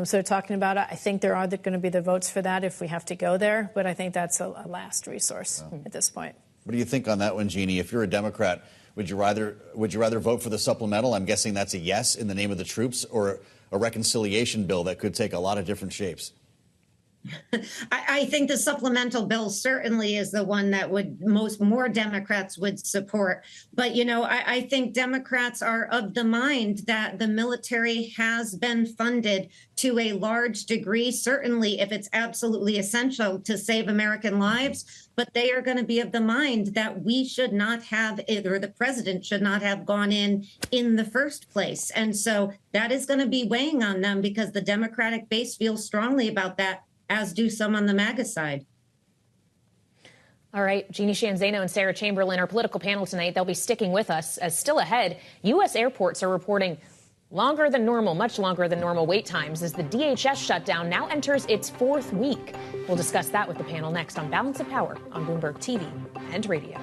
So they're talking about it. I think there are going to be the votes for that if we have to go there. But I think that's a last resource at this point. What do you think on that one, Jeannie? If you're a Democrat, would you rather vote for the supplemental? I'm guessing that's a yes in the name of the troops, or a reconciliation bill that could take a lot of different shapes. I think the supplemental bill certainly is the one that more Democrats would support. But, I think Democrats are of the mind that the military has been funded to a large degree, certainly if it's absolutely essential to save American lives. But they are going to be of the mind that we should not have, or the president should not have gone in the first place. And so that is going to be weighing on them, because the Democratic base feels strongly about that, as do some on the MAGA side. All right, Jeannie Sheehan Zaino and Sarah Chamberlain, our political panel tonight. They'll be sticking with us, as still ahead, U.S. airports are reporting much longer than normal wait times as the DHS shutdown now enters its fourth week. We'll discuss that with the panel next on Balance of Power on Bloomberg TV and radio.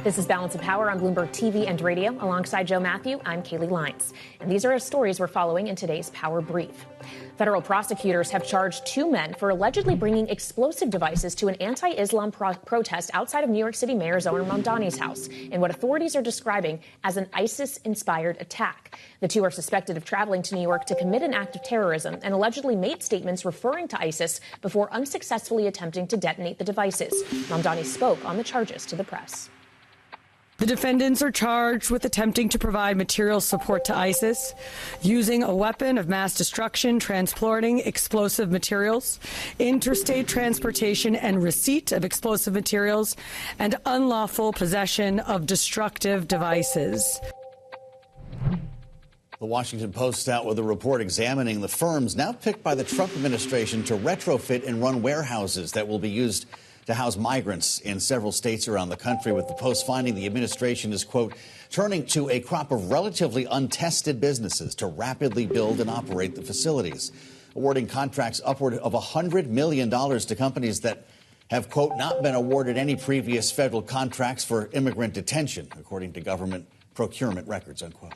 This is Balance of Power on Bloomberg TV and radio. Alongside Joe Mathieu, I'm Kaylee Lines. And these are our stories we're following in today's Power Brief. Federal prosecutors have charged two men for allegedly bringing explosive devices to an anti-Islam protest outside of New York City Mayor Zohar Mamdani's house in what authorities are describing as an ISIS-inspired attack. The two are suspected of traveling to New York to commit an act of terrorism and allegedly made statements referring to ISIS before unsuccessfully attempting to detonate the devices. Mamdani spoke on the charges to the press. The defendants are charged with attempting to provide material support to ISIS, using a weapon of mass destruction, transporting explosive materials, interstate transportation and receipt of explosive materials, and unlawful possession of destructive devices. The Washington Post out with a report examining the firms now picked by the Trump administration to retrofit and run warehouses that will be used to house migrants in several states around the country, with the Post finding the administration is, quote, turning to a crop of relatively untested businesses to rapidly build and operate the facilities, awarding contracts upward of $100 million to companies that have, quote, not been awarded any previous federal contracts for immigrant detention, according to government procurement records, unquote.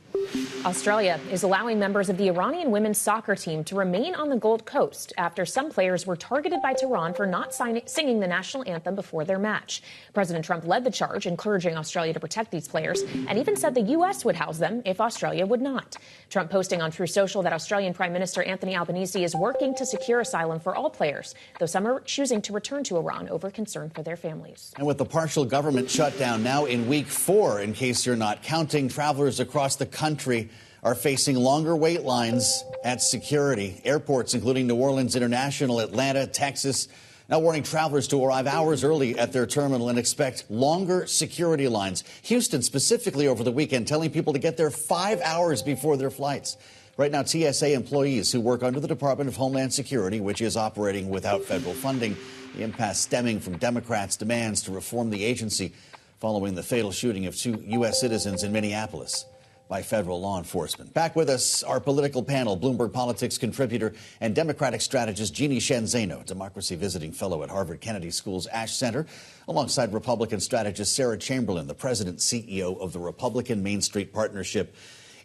Australia is allowing members of the Iranian women's soccer team to remain on the Gold Coast after some players were targeted by Tehran for not singing the national anthem before their match. President Trump led the charge, encouraging Australia to protect these players, and even said the U.S. would house them if Australia would not. Trump posting on Truth Social that Australian Prime Minister Anthony Albanese is working to secure asylum for all players, though some are choosing to return to Iran over concern for their families. And with the partial government shutdown now in week 4, in case you're not counting, travelers across the country are facing longer wait lines at security. Airports, including New Orleans International, Atlanta, Texas, now warning travelers to arrive hours early at their terminal and expect longer security lines. Houston specifically over the weekend telling people to get there 5 hours before their flights. Right now, TSA employees who work under the Department of Homeland Security, which is operating without federal funding, the impasse stemming from Democrats' demands to reform the agency following the fatal shooting of 2 U.S. citizens in Minneapolis by federal law enforcement. Back with us, our political panel, Bloomberg Politics contributor and Democratic strategist Jeannie Sheehan Zaino, Democracy Visiting Fellow at Harvard Kennedy School's Ash Center, alongside Republican strategist Sarah Chamberlain, the president CEO of the Republican Main Street Partnership.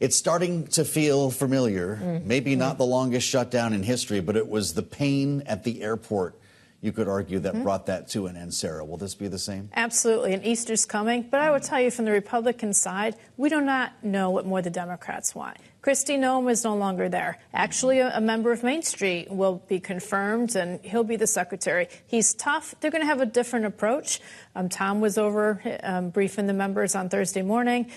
It's starting to feel familiar, maybe not the longest shutdown in history, but it was the pain at the airport you could argue, that brought that to an end. Sarah, will this be the same? Absolutely, and Easter's coming. But I would tell you from the Republican side, we do not know what more the Democrats want. Kristi Noem is no longer there. Actually, a member of Main Street will be confirmed, and he'll be the secretary. He's tough. They're going to have a different approach. Tom was over briefing the members on Thursday morning.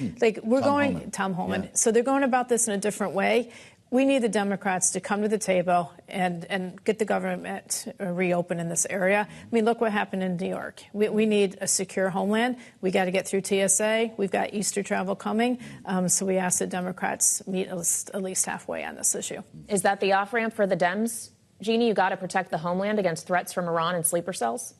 Tom Holman. Yeah. So they're going about this in a different way. We need the Democrats to come to the table and get the government reopened in this area. I mean, look what happened in New York. We need a secure homeland. We got to get through TSA. We've got Easter travel coming. So we ask the Democrats meet at least halfway on this issue. Is that the off-ramp for the Dems? Jeannie, you got to protect the homeland against threats from Iran and sleeper cells?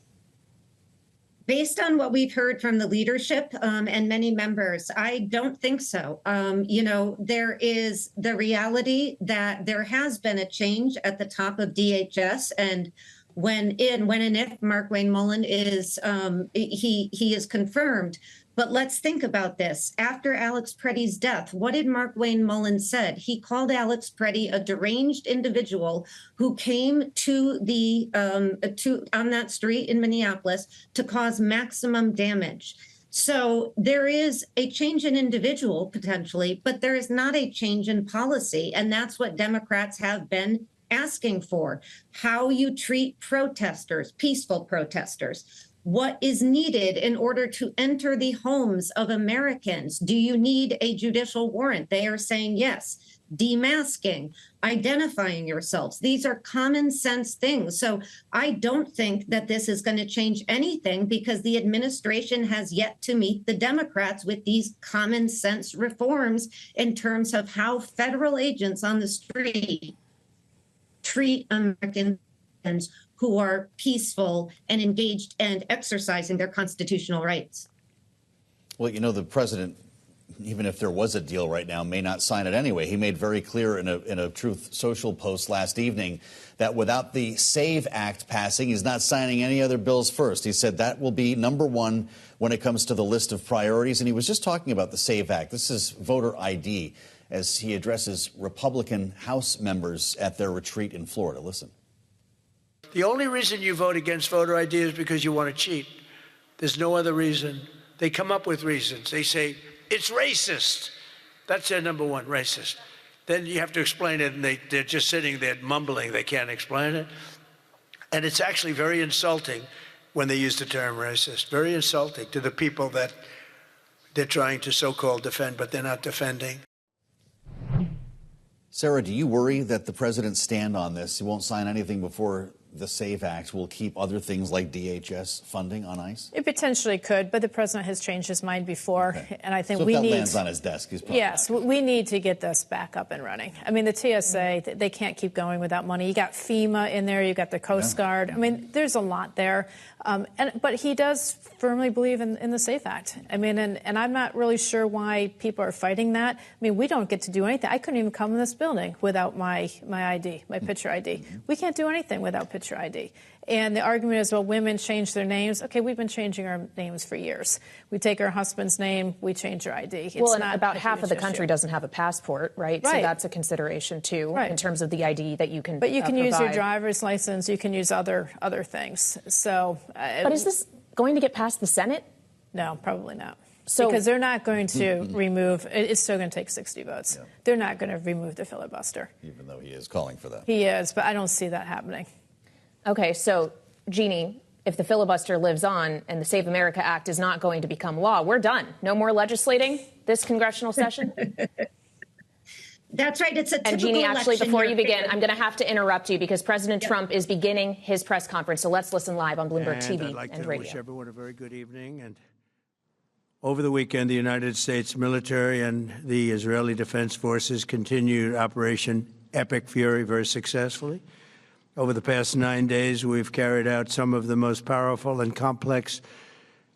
Based on what we've heard from the leadership and many members, I don't think so. There is the reality that there has been a change at the top of DHS, and when and if Markwayne Mullin is he is confirmed. But let's think about this. After Alex Preddy's death, what did Markwayne Mullin said? He called Alex Preddy a deranged individual who came to on that street in Minneapolis to cause maximum damage. So there is a change in individual potentially, but there is not a change in policy. And that's what Democrats have been asking for. How you treat protesters, peaceful protesters. What is needed in order to enter the homes of Americans? Do you need a judicial warrant? They are saying yes. Demasking, identifying yourselves. These are common sense things. So I don't think that this is going to change anything because the administration has yet to meet the Democrats with these common sense reforms in terms of how federal agents on the street treat Americans who are peaceful and engaged and exercising their constitutional rights. Well, the president, even if there was a deal right now, may not sign it anyway. He made very clear in a Truth Social post last evening that without the SAVE Act passing, he's not signing any other bills first. He said that will be number one when it comes to the list of priorities. And he was just talking about the SAVE Act. This is voter ID as he addresses Republican House members at their retreat in Florida. Listen. The only reason you vote against voter ID is because you want to cheat. There's no other reason. They come up with reasons. They say, it's racist. That's their number one, racist. Then you have to explain it, and they're just sitting there mumbling. They can't explain it. And it's actually very insulting when they use the term racist. Very insulting to the people that they're trying to so-called defend, but they're not defending. Sarah, do you worry that the president's stand on this, he won't sign anything before the SAVE Act, will keep other things like DHS funding on ice? It potentially could, but the president has changed his mind before. Okay. And I think so we need... if that lands on his desk, he's probably Yes, we need to get this back up and running. I mean, the TSA, they can't keep going without money. You got FEMA in there, you got the Coast Guard. I mean, there's a lot there. But he does firmly believe in the SAFE Act. I mean, and I'm not really sure why people are fighting that. I mean, we don't get to do anything. I couldn't even come in this building without my ID, my picture ID. We can't do anything without picture ID. And the argument is, well, women change their names. Okay, we've been changing our names for years. We take our husband's name, we change our ID. It's well, and not about half of the country doesn't have a passport, right? So that's a consideration, too, in terms of the ID that you can But you can provide. use your driver's license. You can use other things. So, but is this going to get past the Senate? No, probably not. So, because they're not going to remove, it's still going to take 60 votes. Yeah. They're not going to remove the filibuster. Even though he is calling for that. He is, but I don't see that happening. Okay, so, Jeannie, if the filibuster lives on and the Save America Act is not going to become law, we're done. No more legislating this congressional session? That's right. It's a typical And Jeannie, actually, before you begin, I'm going to have to interrupt you because President Trump is beginning his press conference. So let's listen live on Bloomberg TV I'd like and to radio. wish everyone a very good evening. And over the weekend, the United States military and the Israeli Defense Forces continued Operation Epic Fury very successfully. Over the past 9 days, we've carried out some of the most powerful and complex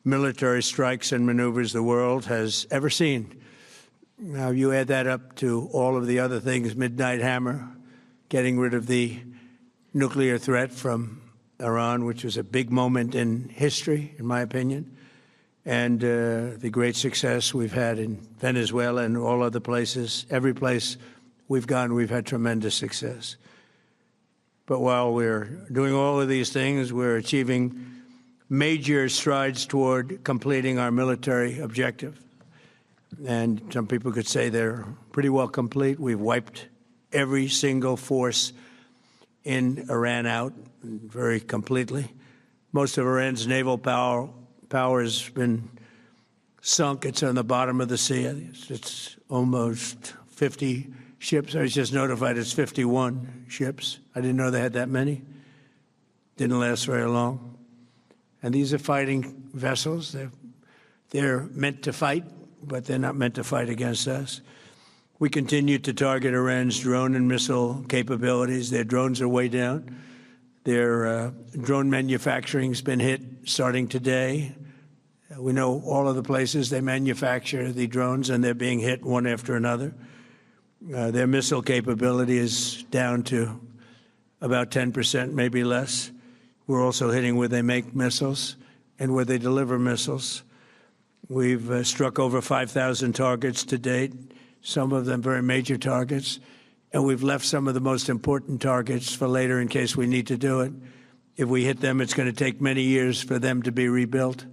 military strikes and maneuvers the world has ever seen. Now, you add that up to all of the other things, Midnight Hammer, getting rid of the nuclear threat from Iran, which was a big moment in history, in my opinion, and the great success we've had in Venezuela and all other places. Every place we've gone, we've had tremendous success. But while we're doing all of these things, we're achieving major strides toward completing our military objective. And some people could say they're pretty well complete. We've wiped every single force in Iran out very completely. Most of Iran's naval power has been sunk. It's on the bottom of the sea. It's almost 50 ships. I was just notified it's 51 ships. I didn't know they had that many. Didn't last very long. And these are fighting vessels. They're meant to fight, but they're not meant to fight against us. We continue to target Iran's drone and missile capabilities. Their drones are way down. Their drone manufacturing has been hit starting today. We know all of the places they manufacture the drones, and they're being hit one after another. Their missile capability is down to about 10%, maybe less. We're also hitting where they make missiles and where they deliver missiles. We've struck over 5,000 targets to date, some of them very major targets, and we've left some of the most important targets for later in case we need to do it. If we hit them, it's going to take many years for them to be rebuilt,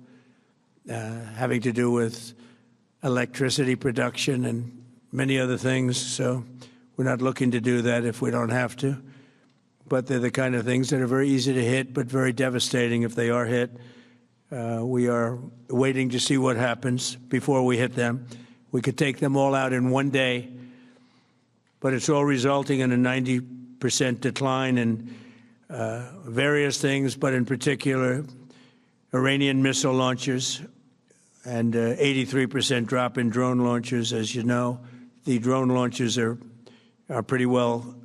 having to do with electricity production and many other things. So we're not looking to do that if we don't have to. But they're the kind of things that are very easy to hit, but very devastating if they are hit. We are waiting to see what happens before we hit them. We could take them all out in one day, but it's all resulting in a 90% decline in various things, but in particular, Iranian missile launchers and 83% drop in drone launchers. As you know, the drone launchers are pretty well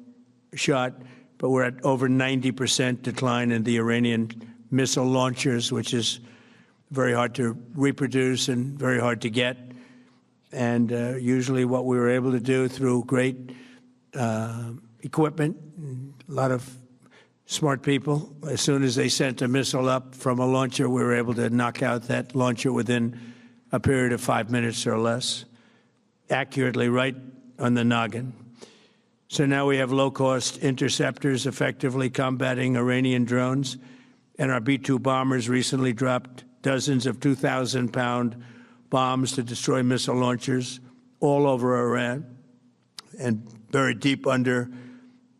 shot, but we're at over 90% decline in the Iranian missile launchers, which is very hard to reproduce and very hard to get. And usually what we were able to do through great equipment, a lot of smart people, as soon as they sent a missile up from a launcher, we were able to knock out that launcher within a period of 5 minutes or less, accurately right on the noggin. So now we have low-cost interceptors effectively combating Iranian drones, and our B-2 bombers recently dropped dozens of 2,000-pound bombs to destroy missile launchers all over Iran and buried deep under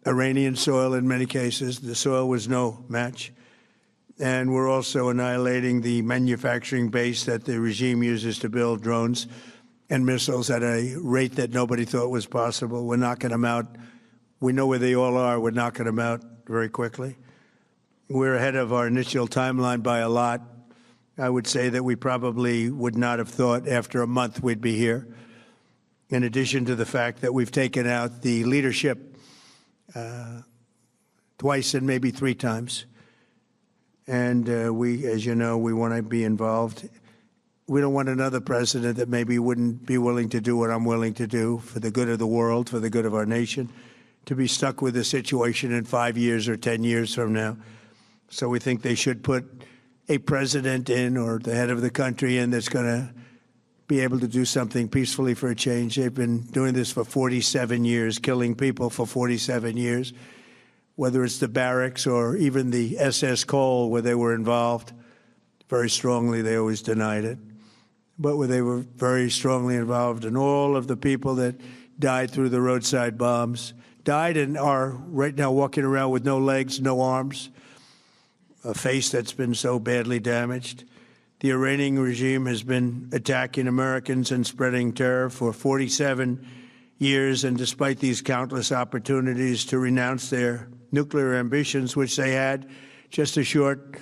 Iranian soil in many cases. The soil was no match. And we're also annihilating the manufacturing base that the regime uses to build drones and missiles at a rate that nobody thought was possible. We're knocking them out. We know where they all are. We're knocking them out very quickly. We're ahead of our initial timeline by a lot. I would say that we probably would not have thought after a month we'd be here, in addition to the fact that we've taken out the leadership twice and maybe 3 times. And we, as you know, we want to be involved. We don't want another president that maybe wouldn't be willing to do what I'm willing to do for the good of the world, for the good of our nation, to be stuck with a situation in 5 years or 10 years from now. So we think they should put a president in, or the head of the country in, that's going to be able to do something peacefully for a change. They've been doing this for 47 years, killing people for 47 years, whether it's the barracks or even the SS Cole, where they were involved very strongly. They always denied it. But where they were very strongly involved, and all of the people that died through the roadside bombs died and are right now walking around with no legs, no arms, a face that's been so badly damaged. The Iranian regime has been attacking Americans and spreading terror for 47 years, and despite these countless opportunities to renounce their nuclear ambitions, which they had just a short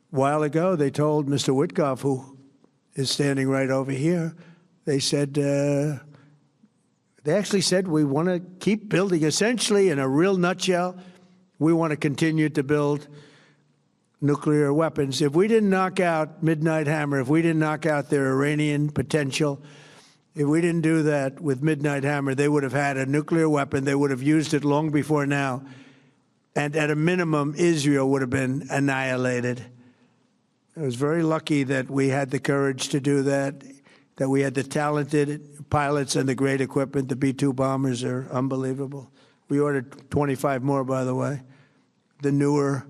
while ago, they told Mr. Witkoff, who is standing right over here, they said, they actually said, we want to keep building. Essentially, in a real nutshell, we want to continue to build nuclear weapons. If we didn't knock out Midnight Hammer, if we didn't knock out their Iranian potential, if we didn't do that with Midnight Hammer, they would have had a nuclear weapon. They would have used it long before now. And at a minimum, Israel would have been annihilated. I was very lucky that we had the courage to do that, that we had the talented pilots and the great equipment. The B-2 bombers are unbelievable. We ordered 25 more, by the way. the newer,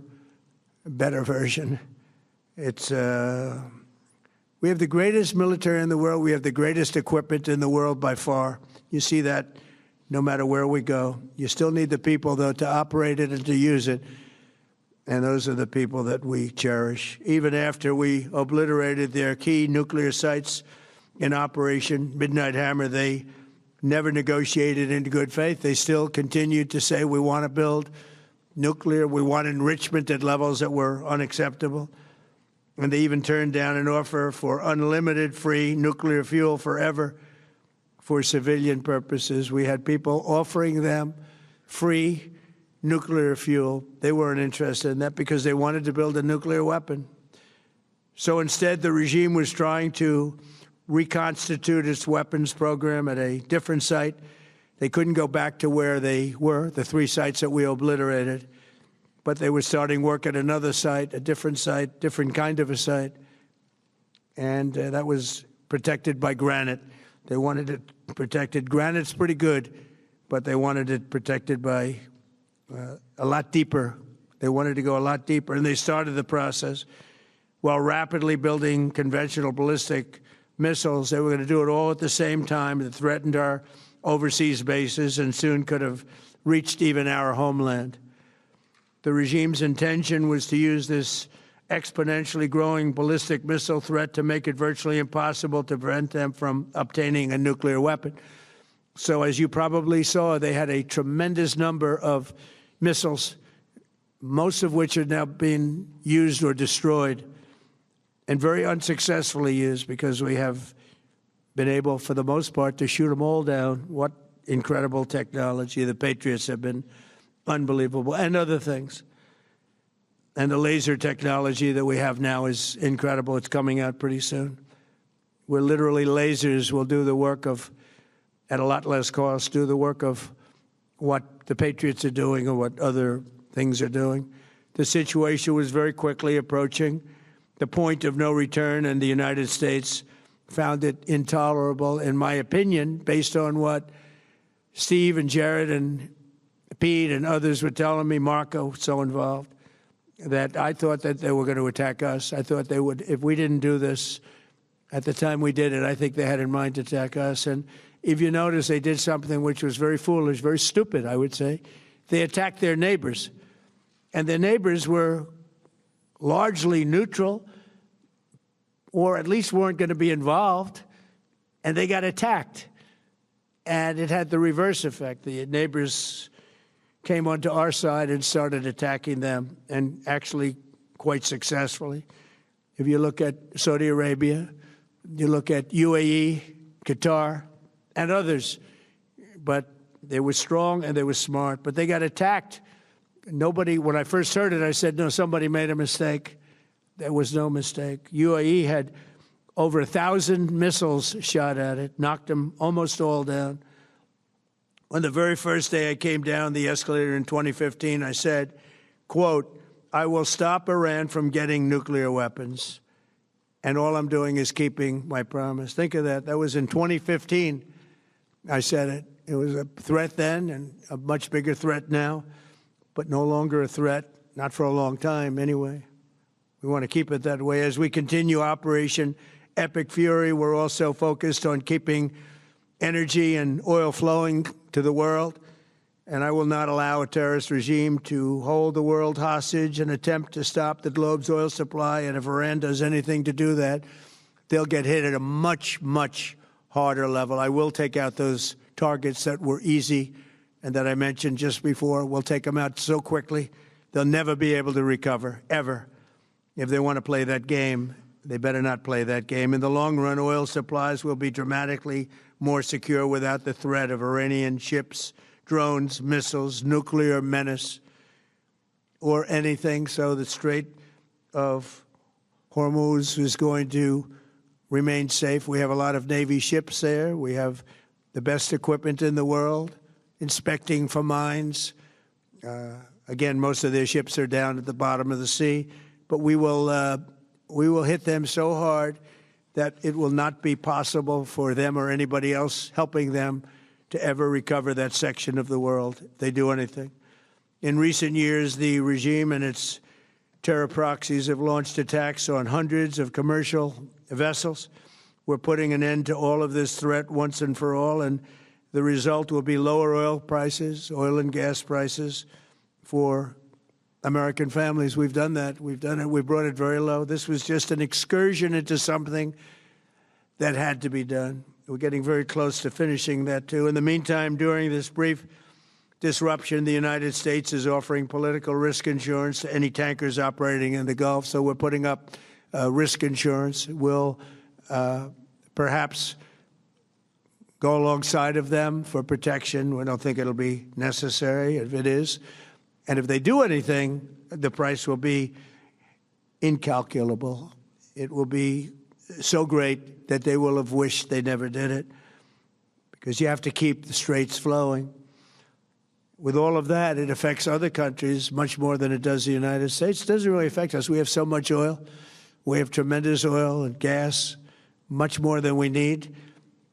better version. It's we have the greatest military in the world. We have the greatest equipment in the world by far. You see that no matter where we go. You still need the people, though, to operate it and to use it. And those are the people that we cherish. Even after we obliterated their key nuclear sites in Operation Midnight Hammer, they never negotiated in good faith. They still continued to say, we want to build nuclear. We want enrichment at levels that were unacceptable. And they even turned down an offer for unlimited free nuclear fuel forever for civilian purposes. We had people offering them free nuclear fuel. They weren't interested in that because they wanted to build a nuclear weapon. So instead, the regime was trying to reconstitute its weapons program at a different site. They couldn't go back to where they were, the 3 sites that we obliterated. But they were starting work at another site, a different site, different kind of a site. And that was protected by granite. They wanted it protected. Granite's pretty good, but they wanted it protected by a lot deeper. They wanted to go a lot deeper, and they started the process while rapidly building conventional ballistic missiles. They were going to do it all at the same time that threatened our overseas bases and soon could have reached even our homeland. The regime's intention was to use this exponentially growing ballistic missile threat to make it virtually impossible to prevent them from obtaining a nuclear weapon. So as you probably saw, they had a tremendous number of missiles, most of which are now being used or destroyed, and very unsuccessfully used because we have been able, for the most part, to shoot them all down. What incredible technology. The Patriots have been unbelievable, and other things. And the laser technology that we have now is incredible. It's coming out pretty soon. Where literally lasers will do the work of, at a lot less cost, do the work of what the Patriots are doing or what other things are doing. The situation was very quickly approaching the point of no return, and the United States found it intolerable, in my opinion, based on what Steve and Jared and Pete and others were telling me, Marco, so involved, that I thought that they were going to attack us. I thought they would, if we didn't do this at the time we did it, I think they had in mind to attack us. And if you notice, they did something which was very foolish, very stupid, I would say. They attacked their neighbors. And their neighbors were largely neutral, or at least weren't going to be involved, and they got attacked. And it had the reverse effect. The neighbors came onto our side and started attacking them, and actually quite successfully. If you look at Saudi Arabia, you look at UAE, Qatar, and others, but they were strong and they were smart, but they got attacked. Nobody, when I first heard it, I said, no, somebody made a mistake. There was no mistake. UAE had over 1,000 missiles shot at it, knocked them almost all down. On the very first day I came down the escalator in 2015, I said, quote, I will stop Iran from getting nuclear weapons, and all I'm doing is keeping my promise. Think of that. That was in 2015. I said it. It was a threat then and a much bigger threat now, but no longer a threat, not for a long time anyway. We want to keep it that way. As we continue Operation Epic Fury, we're also focused on keeping energy and oil flowing to the world, and I will not allow a terrorist regime to hold the world hostage and attempt to stop the globe's oil supply. And if Iran does anything to do that, they'll get hit at a much, much harder level. I will take out those targets that were easy and that I mentioned just before. We'll take them out so quickly, they'll never be able to recover, ever. If they want to play that game, they better not play that game. In the long run, oil supplies will be dramatically more secure without the threat of Iranian ships, drones, missiles, nuclear menace, or anything. So the Strait of Hormuz is going to remain safe. We have a lot of Navy ships there. We have the best equipment in the world, inspecting for mines. Again, most of their ships are down at the bottom of the sea. But we will hit them so hard that it will not be possible for them or anybody else helping them to ever recover that section of the world if they do anything. In recent years, the regime and its terror proxies have launched attacks on hundreds of commercial vessels. We're putting an end to all of this threat once and for all, and the result will be lower oil prices, oil and gas prices for American families. We've done that. We've done it. We brought it very low. This was just an excursion into something that had to be done. We're getting very close to finishing that, too. In the meantime, during this brief disruption, the United States is offering political risk insurance to any tankers operating in the Gulf. So we're putting up risk insurance. We'll perhaps go alongside of them for protection. We don't think it'll be necessary if it is. And if they do anything, the price will be incalculable. It will be so great that they will have wished they never did it, because you have to keep the straits flowing. With all of that, it affects other countries much more than it does the United States. It doesn't really affect us. We have so much oil. We have tremendous oil and gas, much more than we need.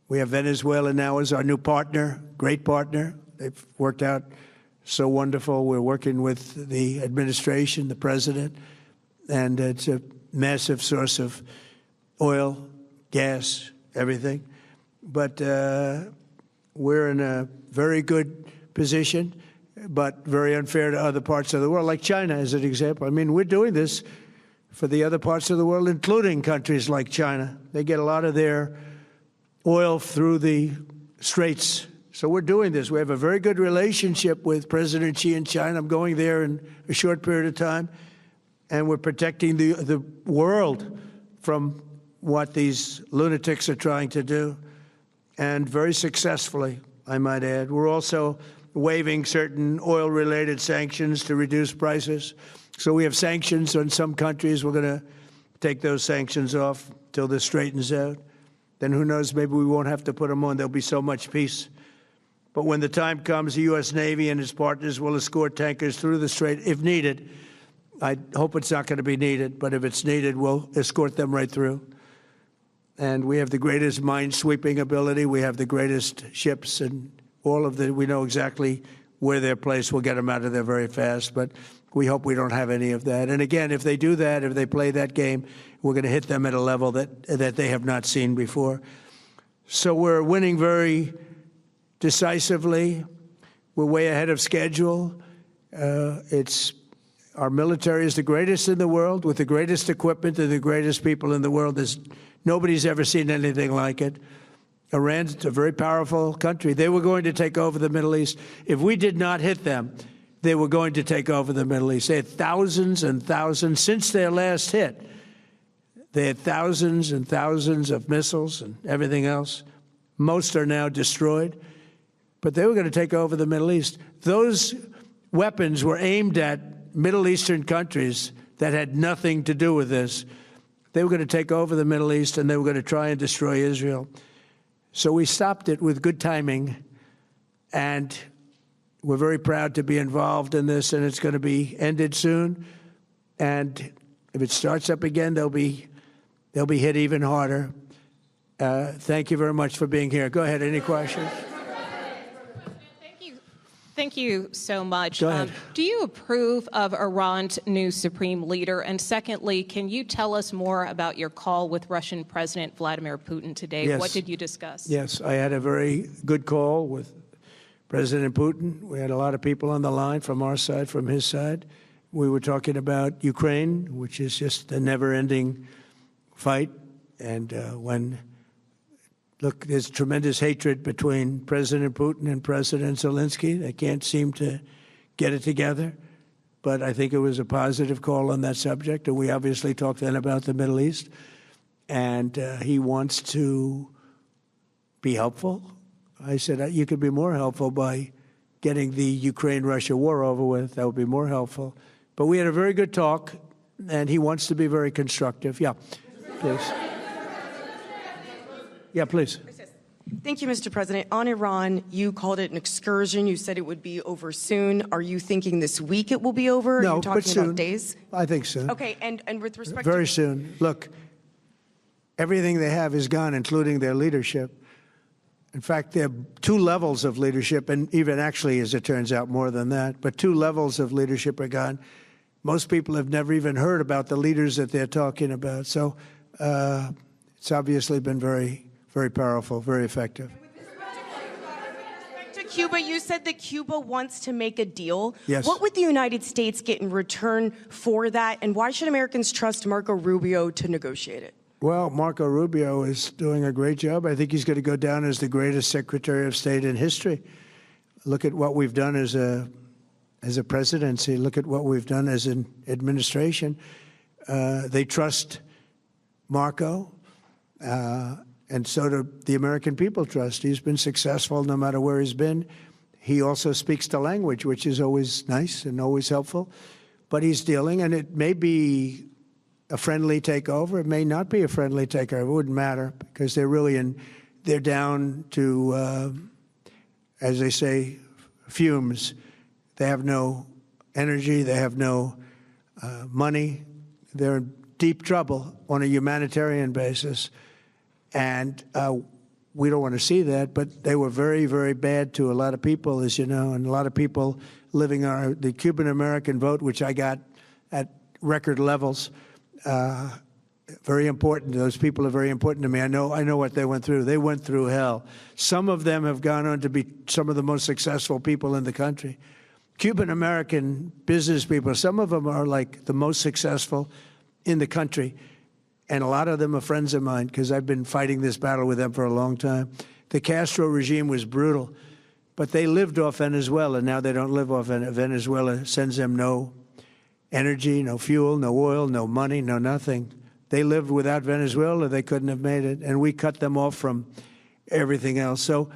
We have Venezuela now as our new partner, great partner. They've worked out so wonderful. We're working with the administration, the president, and it's a massive source of oil, gas, everything. But we're in a very good position, but very unfair to other parts of the world, like China as an example. I mean, we're doing this for the other parts of the world, including countries like China. They get a lot of their oil through the straits. So we're doing this. We have a very good relationship with President Xi in China. I'm going there in a short period of time, and we're protecting the world from what these lunatics are trying to do, and very successfully, I might add. We're also waiving certain oil-related sanctions to reduce prices. So we have sanctions on some countries. We're going to take those sanctions off till this straightens out. Then who knows, maybe we won't have to put them on. There'll be so much peace. But when the time comes, the U.S. Navy and its partners will escort tankers through the strait if needed. I hope it's not going to be needed, but if it's needed, we'll escort them right through. And we have the greatest mine-sweeping ability. We have the greatest ships, and all of the, we know exactly where they're placed. We'll get them out of there very fast, but we hope we don't have any of that. And again, if they do that, if they play that game, we're going to hit them at a level that they have not seen before. So we're winning very decisively. We're way ahead of schedule. Our military is the greatest in the world, with the greatest equipment and the greatest people in the world. Nobody's ever seen anything like it. Iran's a very powerful country. They were going to take over the Middle East. If we did not hit them, they were going to take over the Middle East. They had thousands and thousands. Since their last hit, they had thousands and thousands of missiles and everything else. Most are now destroyed. But they were going to take over the Middle East. Those weapons were aimed at Middle Eastern countries that had nothing to do with this. They were going to take over the Middle East, and they were going to try and destroy Israel. So we stopped it with good timing, and we're very proud to be involved in this, and it's going to be ended soon. And if it starts up again, they'll be hit even harder. Thank you very much for being here. Go ahead. Any questions? Thank you so much. Go ahead. Do you approve of Iran's new supreme leader? And secondly, can you tell us more about your call with Russian President Vladimir Putin today? Yes. What did you discuss? Yes, I had a very good call with President Putin. We had a lot of people on the line from our side, from his side. We were talking about Ukraine, which is just a never-ending fight. And look, there's tremendous hatred between President Putin and President Zelensky. They can't seem to get it together. But I think it was a positive call on that subject. And we obviously talked then about the Middle East. And he wants to be helpful. I said, you could be more helpful by getting the Ukraine-Russia war over with. That would be more helpful. But we had a very good talk, and he wants to be very constructive. Yeah, please. Yeah, please. Thank you, Mr. President. On Iran, you called it an excursion. You said it would be over soon. Are you thinking this week it will be over? No, Are you talking but soon. about days? I think soon. Okay, and with respect Very to... soon. Look, everything they have is gone, including their leadership. In fact, there are two levels of leadership, and even actually, as it turns out, more than that. But two levels of leadership are gone. Most people have never even heard about the leaders that they're talking about. So it's obviously been very, very powerful, very effective. To Cuba, you said that Cuba wants to make a deal. Yes. What would the United States get in return for that, and why should Americans trust Marco Rubio to negotiate it? Well, Marco Rubio is doing a great job. I think he's going to go down as the greatest Secretary of State in history. Look at what we've done as a presidency. Look at what we've done as an administration. They trust Marco, and so do the American people trust. He's been successful no matter where he's been. He also speaks the language, which is always nice and always helpful. But he's dealing, and it may be a friendly takeover. It may not be a friendly takeover. It wouldn't matter because they're down to, as they say, fumes. They have no energy. They have no money. They're in deep trouble on a humanitarian basis. And we don't want to see that, but they were very, very bad to a lot of people, as you know, and a lot of people living on the Cuban-American vote, which I got at record levels. Very important. Those people are very important to me. I know what they went through. They went through hell. Some of them have gone on to be some of the most successful people in the country. Cuban-American business people, some of them are like the most successful in the country. And a lot of them are friends of mine because I've been fighting this battle with them for a long time. The Castro regime was brutal, but they lived off Venezuela. Now they don't live off Venezuela. Venezuela sends them no energy, no fuel, no oil, no money, no nothing. They lived without Venezuela. They couldn't have made it. And we cut them off from everything else. So,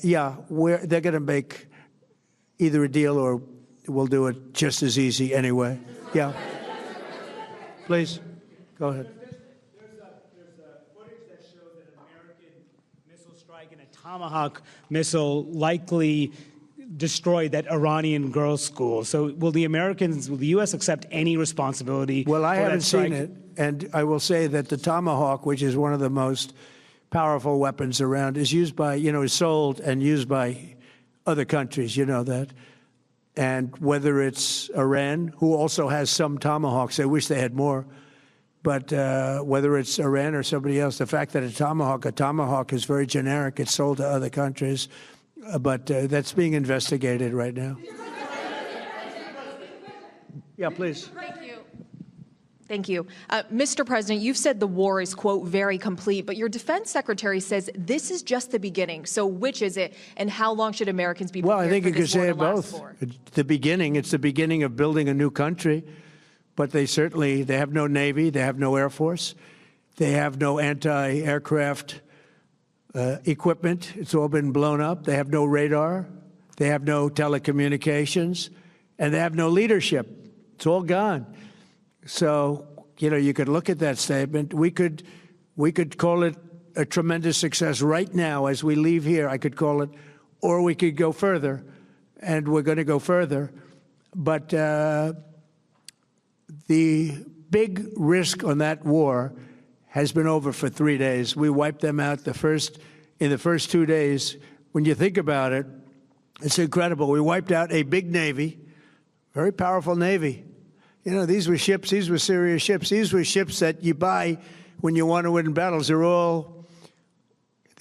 yeah, they're going to make either a deal or we'll do it just as easy anyway. Yeah. Please, go ahead. Tomahawk missile likely destroyed that Iranian girls' school. So will the U.S. accept any responsibility? Well, I for haven't that strike? seen it. And I will say that the Tomahawk, which is one of the most powerful weapons around, is used by, is sold and used by other countries. You know that. And whether it's Iran, who also has some Tomahawks, I wish they had more. But whether it's Iran or somebody else, the fact that a tomahawk is very generic. It's sold to other countries. But that's being investigated right now. Yeah, please. Thank you. Mr. President, you've said the war is, quote, very complete, but your defense secretary says this is just the beginning. So which is it, and how long should Americans be prepared Well, I think for you could this war say to it last both. for? It's the beginning. It's the beginning of building a new country. But they have no Navy. They have no Air Force. They have no anti-aircraft equipment. It's all been blown up. They have no radar. They have no telecommunications. And they have no leadership. It's all gone. So, you could look at that statement. We could call it a tremendous success right now as we leave here. I could call it, or we could go further, and we're going to go further. But the big risk on that war has been over for 3 days. We wiped them out in the first 2 days. When you think about it, it's incredible. We wiped out a big Navy, very powerful Navy. These were ships. These were serious ships. These were ships that you buy when you want to win battles. They're all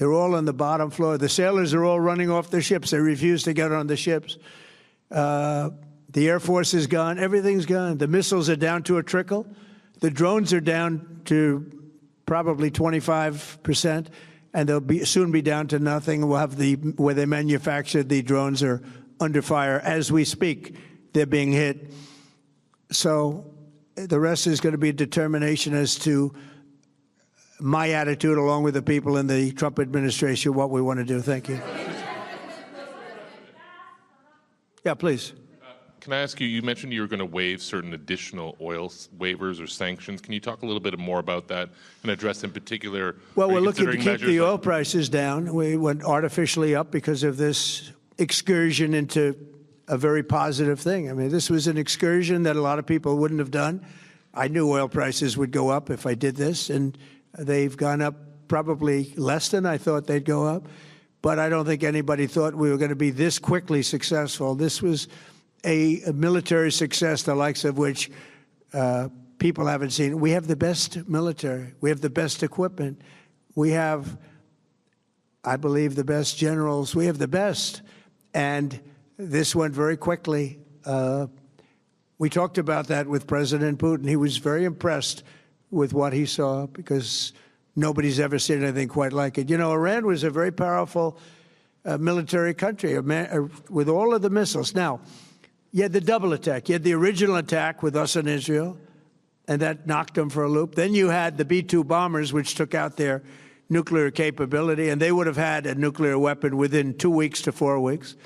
on the bottom floor. The sailors are all running off the ships. They refuse to get on the ships. The Air Force is gone. Everything's gone. The missiles are down to a trickle. The drones are down to probably 25%, and they'll soon be down to nothing. We'll have where they manufactured the drones are under fire as we speak. They're being hit. So the rest is going to be determination as to my attitude, along with the people in the Trump administration, what we want to do. Thank you. Yeah, please. Can I ask you, you mentioned you were going to waive certain additional oil waivers or sanctions. Can you talk a little bit more about that and address in particular? Well, we're looking to keep the oil prices down. We went artificially up because of this excursion into a very positive thing. I mean, this was an excursion that a lot of people wouldn't have done. I knew oil prices would go up if I did this, and they've gone up probably less than I thought they'd go up. but I don't think anybody thought we were going to be this quickly successful. This was a military success, the likes of which people haven't seen. We have the best military. We have the best equipment. We have, I believe, the best generals. We have the best. And this went very quickly. We talked about that with President Putin. He was very impressed with what he saw because nobody's ever seen anything quite like it. You know, Iran was a very powerful military country with all of the missiles. Now, you had the double attack. You had the original attack with us and Israel, and that knocked them for a loop. Then you had the B-2 bombers, which took out their nuclear capability, and they would have had a nuclear weapon within 2 weeks to 4 weeks,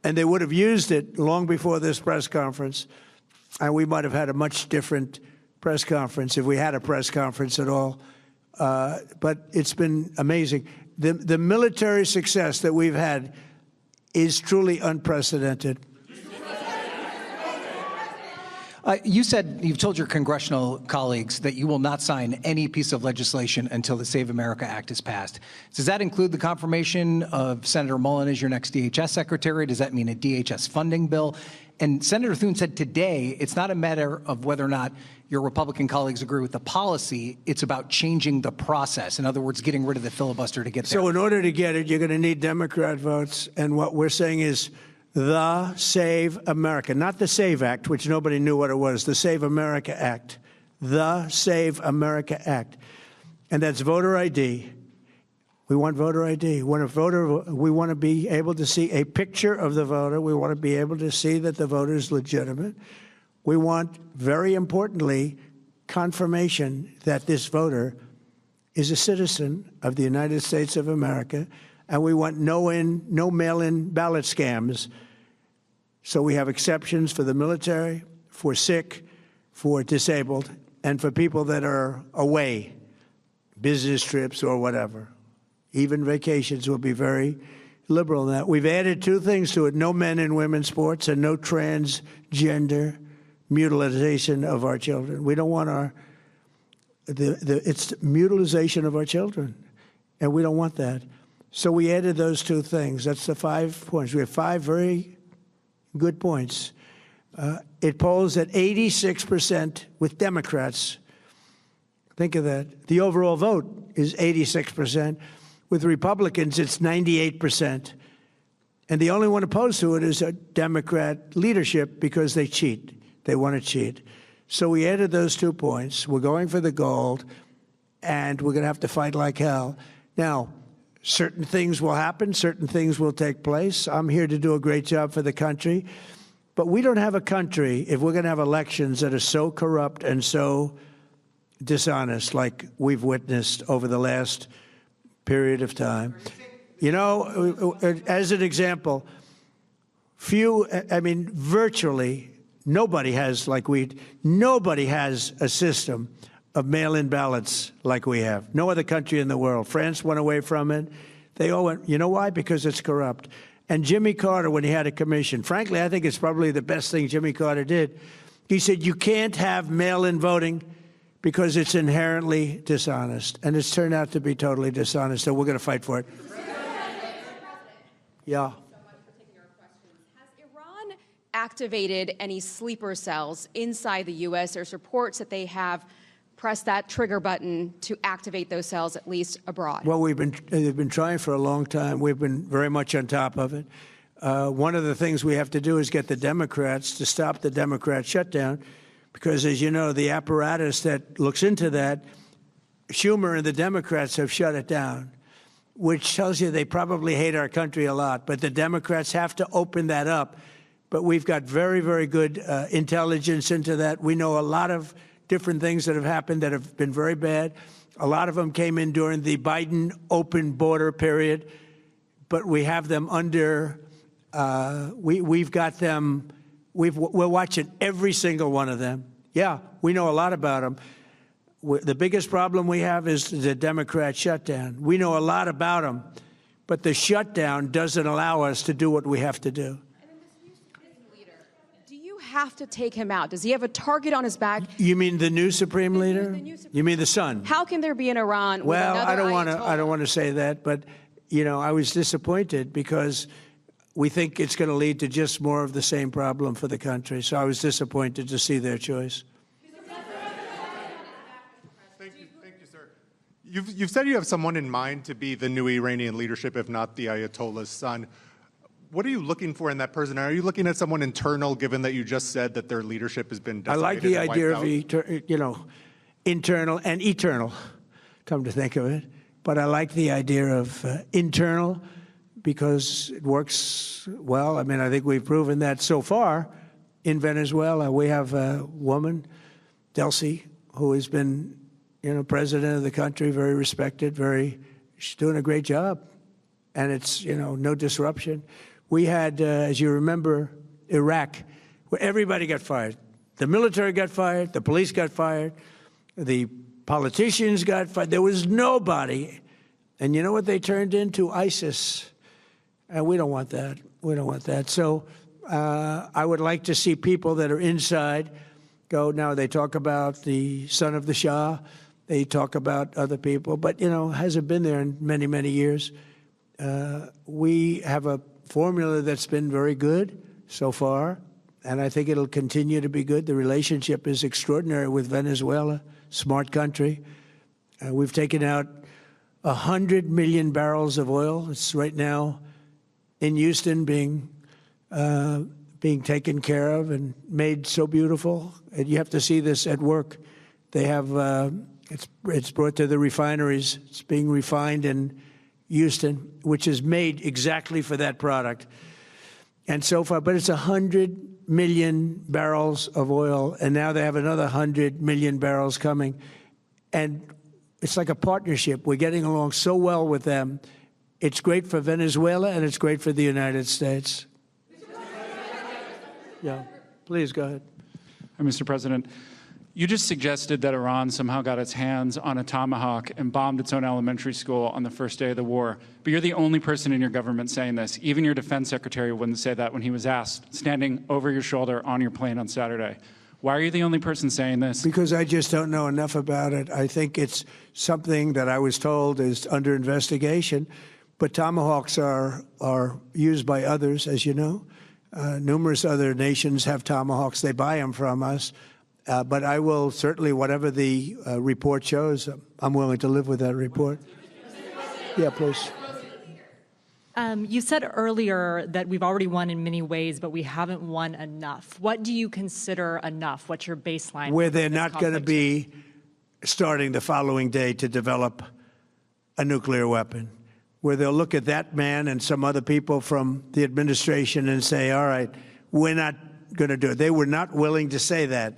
and they would have used it long before this press conference, and we might have had a much different press conference if we had a press conference at all. But it's been amazing. The military success that we've had is truly unprecedented. You've told your congressional colleagues that you will not sign any piece of legislation until the Save America Act is passed. Does that include the confirmation of Senator Mullen as your next DHS secretary? Does that mean a DHS funding bill? And Senator Thune said today it's not a matter of whether or not your Republican colleagues agree with the policy. It's about changing the process. In other words, getting rid of the filibuster to get there. So in order to get it, you're going to need Democrat votes. And what we're saying is the Save America, not the SAVE Act, which nobody knew what it was, the Save America Act, the Save America Act. And that's voter ID. We want voter ID. When a voter, we want to be able to see a picture of the voter. We want to be able to see that the voter is legitimate. We want, very importantly, confirmation that this voter is a citizen of the United States of America, and we want no mail-in ballot scams. So we have exceptions for the military, for sick, for disabled, and for people that are away, business trips or whatever. Even vacations will be very liberal in that. We've added two things to it: no men in women's sports and no transgender mutilization of our children. We don't want it's mutilization of our children, and we don't want that. So we added those two things. That's the 5 points. We have 5 very good points. It polls at 86% with Democrats. Think of that. The overall vote is 86%. With Republicans, it's 98%. And the only one opposed to it is a Democrat leadership because they cheat. They want to cheat. So we added those 2 points. We're going for the gold, and we're going to have to fight like hell. Now, certain things will happen. Certain things will take place. I'm here to do a great job for the country. But we don't have a country, if we're going to have elections that are so corrupt and so dishonest like we've witnessed over the last period of time. You know, as an example, virtually nobody has nobody has a system of mail-in ballots like we have. No other country in the world. France went away from it. They all went, you know why? Because it's corrupt. And Jimmy Carter, when he had a commission, frankly, I think it's probably the best thing Jimmy Carter did. He said, you can't have mail-in voting because it's inherently dishonest. And it's turned out to be totally dishonest, so we're going to fight for it. Yeah. Activated any sleeper cells inside the U.S. There's reports that they have pressed that trigger button to activate those cells, at least abroad. Well, they've been trying for a long time. We've been very much on top of it. One of the things we have to do is get the Democrats to stop the Democrat shutdown, because, as you know, the apparatus that looks into that, Schumer and the Democrats have shut it down, which tells you they probably hate our country a lot. But the Democrats have to open that up. But we've got very, very good intelligence into that. We know a lot of different things that have happened that have been very bad. A lot of them came in during the Biden open border period, but we have them under, we've got them, we're watching every single one of them. Yeah, we know a lot about them. The biggest problem we have is the Democrat shutdown. We know a lot about them, but the shutdown doesn't allow us to do what we have to do. Have to take him out? Does he have a target on his back? You mean the new Supreme Leader? You mean the son? How can there be in Iran? Well, I don't want to say that, but I was disappointed because we think it's going to lead to just more of the same problem for the country. So I was disappointed to see their choice. Thank you, sir. You've said you have someone in mind to be the new Iranian leadership, if not the Ayatollah's son. What are you looking for in that person? Are you looking at someone internal, given that you just said that their leadership has been decimated? I like the and idea wiped of, internal and eternal, come to think of it. But I like the idea of internal because it works well. I mean, I think we've proven that so far in Venezuela. We have a woman, Delcy, who has been, president of the country, very respected, she's doing a great job. And it's, no disruption. We had, as you remember, Iraq, where everybody got fired. The military got fired, the police got fired, the politicians got fired. There was nobody. And you know what they turned into? ISIS. And we don't want that. We don't want that. So I would like to see people that are inside go. Now, they talk about the son of the Shah. They talk about other people. But, hasn't been there in many, many years. We have a formula that's been very good so far, and I think it'll continue to be good. The relationship is extraordinary with Venezuela, smart country. We've taken out 100 million barrels of oil. It's right now in Houston being taken care of and made so beautiful. And you have to see this at work. They have it's brought to the refineries. It's being refined in Houston, which is made exactly for that product. And so far, but it's 100 million barrels of oil, and now they have another 100 million barrels coming. And it's like a partnership. We're getting along so well with them. It's great for Venezuela, and it's great for the United States. Yeah, please go ahead. Mr. President, you just suggested that Iran somehow got its hands on a Tomahawk and bombed its own elementary school on the first day of the war. But you're the only person in your government saying this. Even your defense secretary wouldn't say that when he was asked, standing over your shoulder on your plane on Saturday. Why are you the only person saying this? Because I just don't know enough about it. I think it's something that I was told is under investigation. But Tomahawks are used by others, as you know. Numerous other nations have Tomahawks. They buy them from us. But I will certainly, whatever the report shows, I'm willing to live with that report. Yeah, please. You said earlier that we've already won in many ways, but we haven't won enough. What do you consider enough? What's your baseline? Where they're not going to be starting the following day to develop a nuclear weapon. Where they'll look at that man and some other people from the administration and say, all right, we're not going to do it. They were not willing to say that.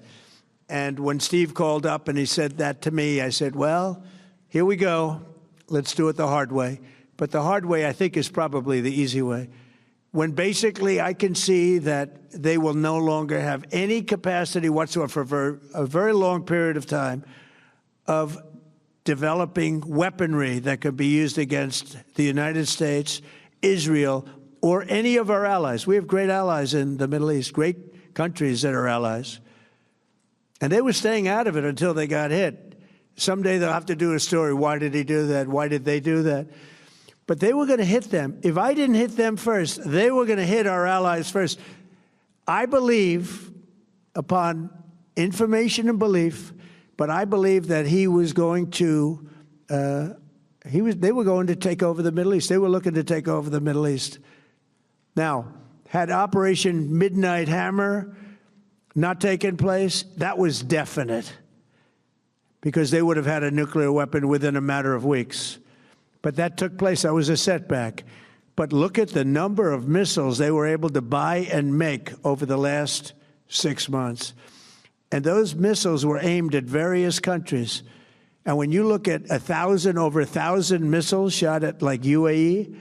And when Steve called up and he said that to me, I said, well, here we go. Let's do it the hard way. But the hard way, I think, is probably the easy way. When basically I can see that they will no longer have any capacity whatsoever for a very long period of time of developing weaponry that could be used against the United States, Israel, or any of our allies. We have great allies in the Middle East, great countries that are allies. And they were staying out of it until they got hit. Someday they'll have to do a story. Why did he do that? Why did they do that? But they were going to hit them. If I didn't hit them first, they were going to hit our allies first. I believe, upon information and belief, but I believe that he was going to, they were going to take over the Middle East. They were looking to take over the Middle East. Now, had Operation Midnight Hammer not taken place, that was definite, because they would have had a nuclear weapon within a matter of weeks. But that took place. That was a setback. But look at the number of missiles they were able to buy and make over the last 6 months. And those missiles were aimed at various countries. And when you look at over 1,000 missiles shot at like UAE,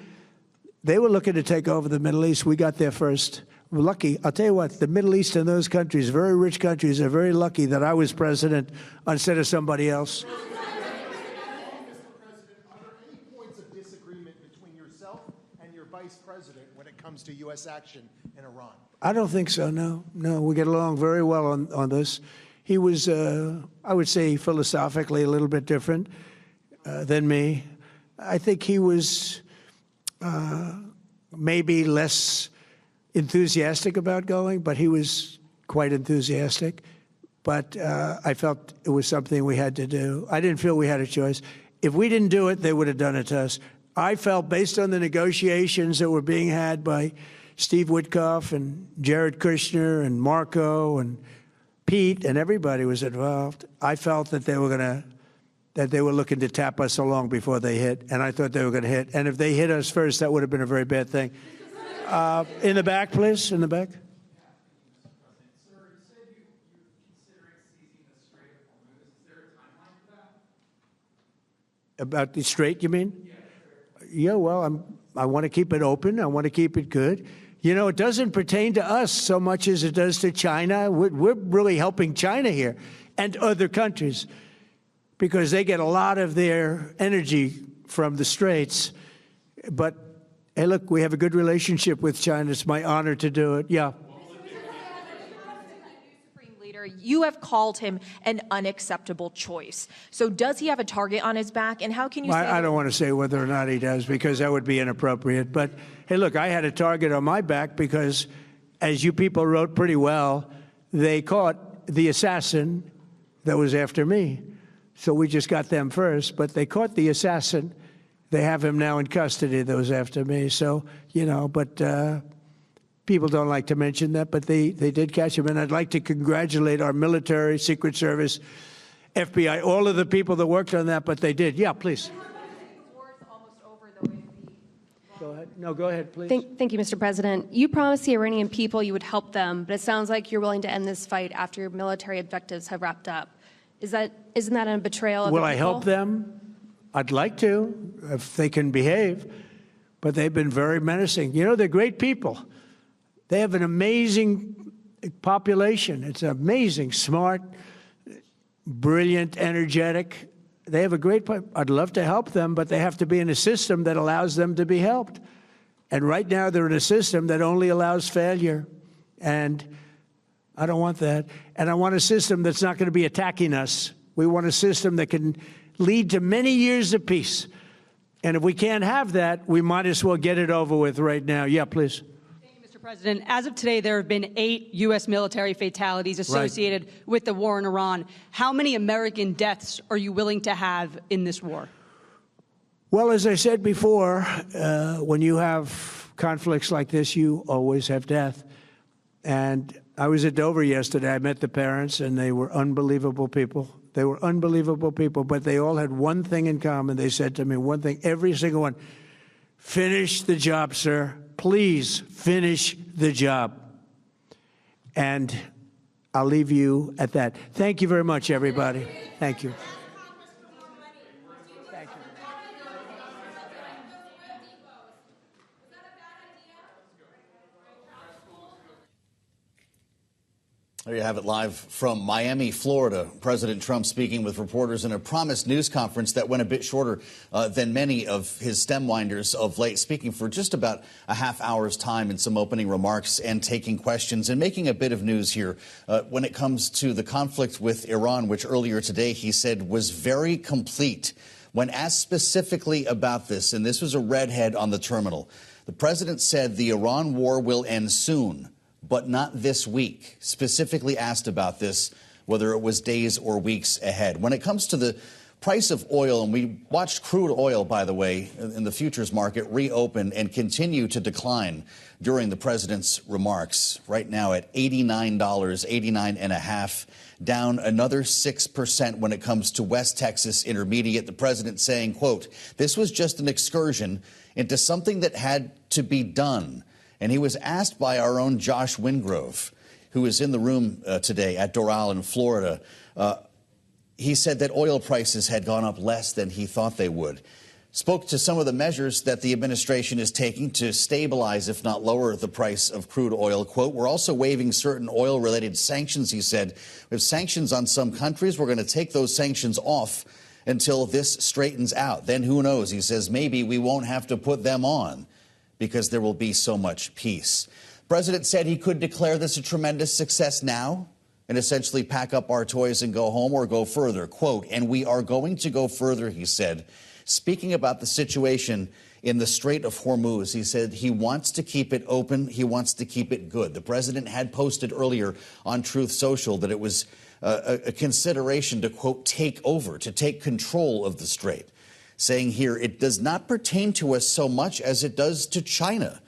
they were looking to take over the Middle East. We got there first. We're lucky. I'll tell you what, the Middle East and those countries, very rich countries, are very lucky that I was president instead of somebody else. Mr. President, are there any points of disagreement between yourself and your vice president when it comes to U.S. action in Iran? I don't think so, no. No, we get along very well on this. He was, I would say, philosophically a little bit different than me. I think he was maybe less enthusiastic about going, but he was quite enthusiastic. But I felt it was something we had to do. I didn't feel we had a choice. If we didn't do it, they would have done it to us. I felt, based on the negotiations that were being had by Steve Witkoff and Jared Kushner and Marco and Pete and everybody was involved, I felt that they were looking to tap us along before they hit, and I thought they were going to hit. And if they hit us first, that would have been a very bad thing. In the back, please, in the back. About the Strait, you mean? Yeah, well, I want to keep it open. I want to keep it good. You know, it doesn't pertain to us so much as it does to China. We're really helping China here and other countries because they get a lot of their energy from the Straits. But, hey, look, we have a good relationship with China. It's my honor to do it. Yeah. You have called him an unacceptable choice. So does he have a target on his back? And how can you say I don't want to say whether or not he does because that would be inappropriate. But, hey, look, I had a target on my back because, as you people wrote pretty well, they caught the assassin that was after me. So we just got them first. But they caught the assassin. They have him now in custody that was after me. So, you know, but people don't like to mention that, but they did catch him. And I'd like to congratulate our military, Secret Service, FBI, all of the people that worked on that, but they did. Yeah, please. Go ahead. No, go ahead, please. Thank you, Mr. President. You promised the Iranian people you would help them, but it sounds like you're willing to end this fight after your military objectives have wrapped up. Isn't that a betrayal of the people? Will I help them? I'd like to, if they can behave, but they've been very menacing. You know, they're great people. They have an amazing population. It's amazing, smart, brilliant, energetic. They have a great, I'd love to help them, but they have to be in a system that allows them to be helped. And right now they're in a system that only allows failure. And I don't want that. And I want a system that's not going to be attacking us. We want a system that can lead to many years of peace. And if we can't have that, we might as well get it over with right now. Yeah, please. President, as of today, there have been 8 U.S. military fatalities associated with the war in Iran. How many American deaths are you willing to have in this war? Well, as I said before, when you have conflicts like this, you always have death. And I was at Dover yesterday. I met the parents, and they were unbelievable people. They were unbelievable people, but they all had one thing in common. They said to me one thing, every single one, finish the job, sir. Please finish the job. And I'll leave you at that. Thank you very much, everybody. Thank you. There you have it live from Miami, Florida. President Trump speaking with reporters in a promised news conference that went a bit shorter than many of his stem winders of late, speaking for just about a half hour's time in some opening remarks and taking questions and making a bit of news here when it comes to the conflict with Iran, which earlier today he said was very complete. When asked specifically about this, and this was a redhead on the terminal, the president said the Iran war will end soon, but not this week. Specifically asked about this, whether it was days or weeks ahead. When it comes to the price of oil, and we watched crude oil, by the way, in the futures market reopen and continue to decline during the president's remarks. Right now at $89, $89.50, down another 6% when it comes to West Texas Intermediate. The president saying, quote, this was just an excursion into something that had to be done. And he was asked by our own Josh Wingrove, who is in the room today at Doral in Florida. He said that oil prices had gone up less than he thought they would. Spoke to some of the measures that the administration is taking to stabilize, if not lower, the price of crude oil. Quote, we're also waiving certain oil-related sanctions, he said. We have sanctions on some countries. We're going to take those sanctions off until this straightens out. Then who knows? He says maybe we won't have to put them on, because there will be so much peace. The president said he could declare this a tremendous success now and essentially pack up our toys and go home or go further. Quote, and we are going to go further, he said, speaking about the situation in the Strait of Hormuz. He said he wants to keep it open. He wants to keep it good. The president had posted earlier on Truth Social that it was a consideration to, quote, take over, to take control of the strait, saying here it does not pertain to us so much as it does to China.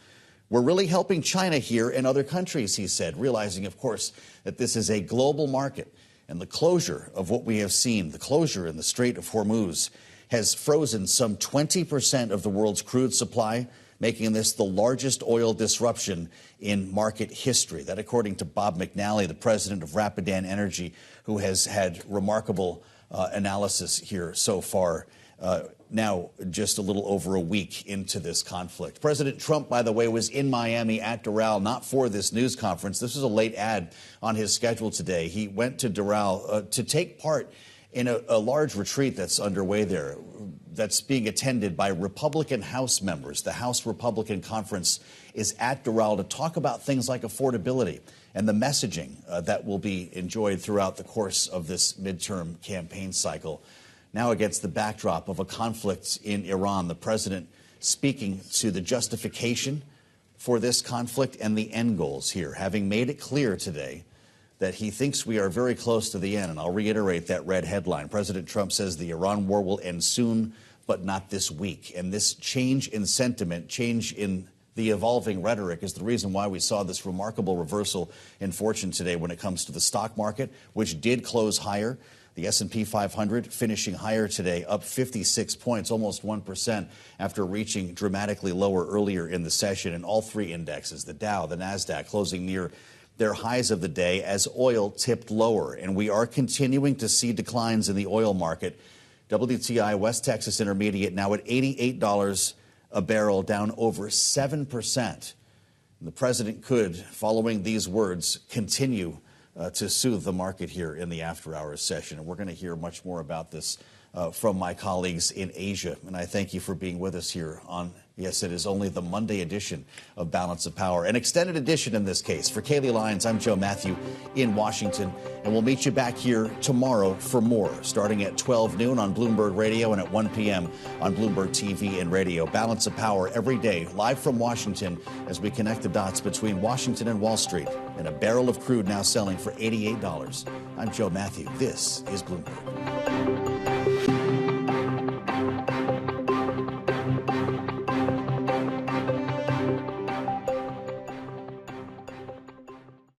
We're really helping China here and other countries, he said, realizing, of course, that this is a global market. And the closure of what we have seen, the closure in the Strait of Hormuz, has frozen some 20% of the world's crude supply, making this the largest oil disruption in market history. That, according to Bob McNally, the president of Rapidan Energy, who has had remarkable analysis here so far, now just a little over a week into this conflict. President Trump, by the way, was in Miami at Doral, not for this news conference. This was a late ad on his schedule today. He went to Doral to take part in a large retreat that's underway there, that's being attended by Republican House members. The House Republican Conference is at Doral to talk about things like affordability and the messaging that will be enjoyed throughout the course of this midterm campaign cycle. Now against the backdrop of a conflict in Iran, the president speaking to the justification for this conflict and the end goals here, having made it clear today that he thinks we are very close to the end. And I'll reiterate that red headline. President Trump says the Iran war will end soon, but not this week. And this change in sentiment, change in the evolving rhetoric is the reason why we saw this remarkable reversal in fortune today when it comes to the stock market, which did close higher. The S&P 500 finishing higher today, up 56 points, almost 1%, after reaching dramatically lower earlier in the session. And all three indexes, the Dow, the NASDAQ, closing near their highs of the day as oil tipped lower. And we are continuing to see declines in the oil market. WTI West Texas Intermediate now at $88 a barrel, down over 7%. And the president could, following these words, continue to soothe the market here in the after-hours session. And we're going to hear much more about this from my colleagues in Asia. And I thank you for being with us here on, yes, it is only the Monday edition of Balance of Power, an extended edition in this case. For Kaylee Lyons, I'm Joe Mathieu in Washington, and we'll meet you back here tomorrow for more, starting at 12 noon on Bloomberg Radio and at 1 p.m. on Bloomberg TV and radio. Balance of Power every day, live from Washington, as we connect the dots between Washington and Wall Street, and a barrel of crude now selling for $88. I'm Joe Mathieu. This is Bloomberg.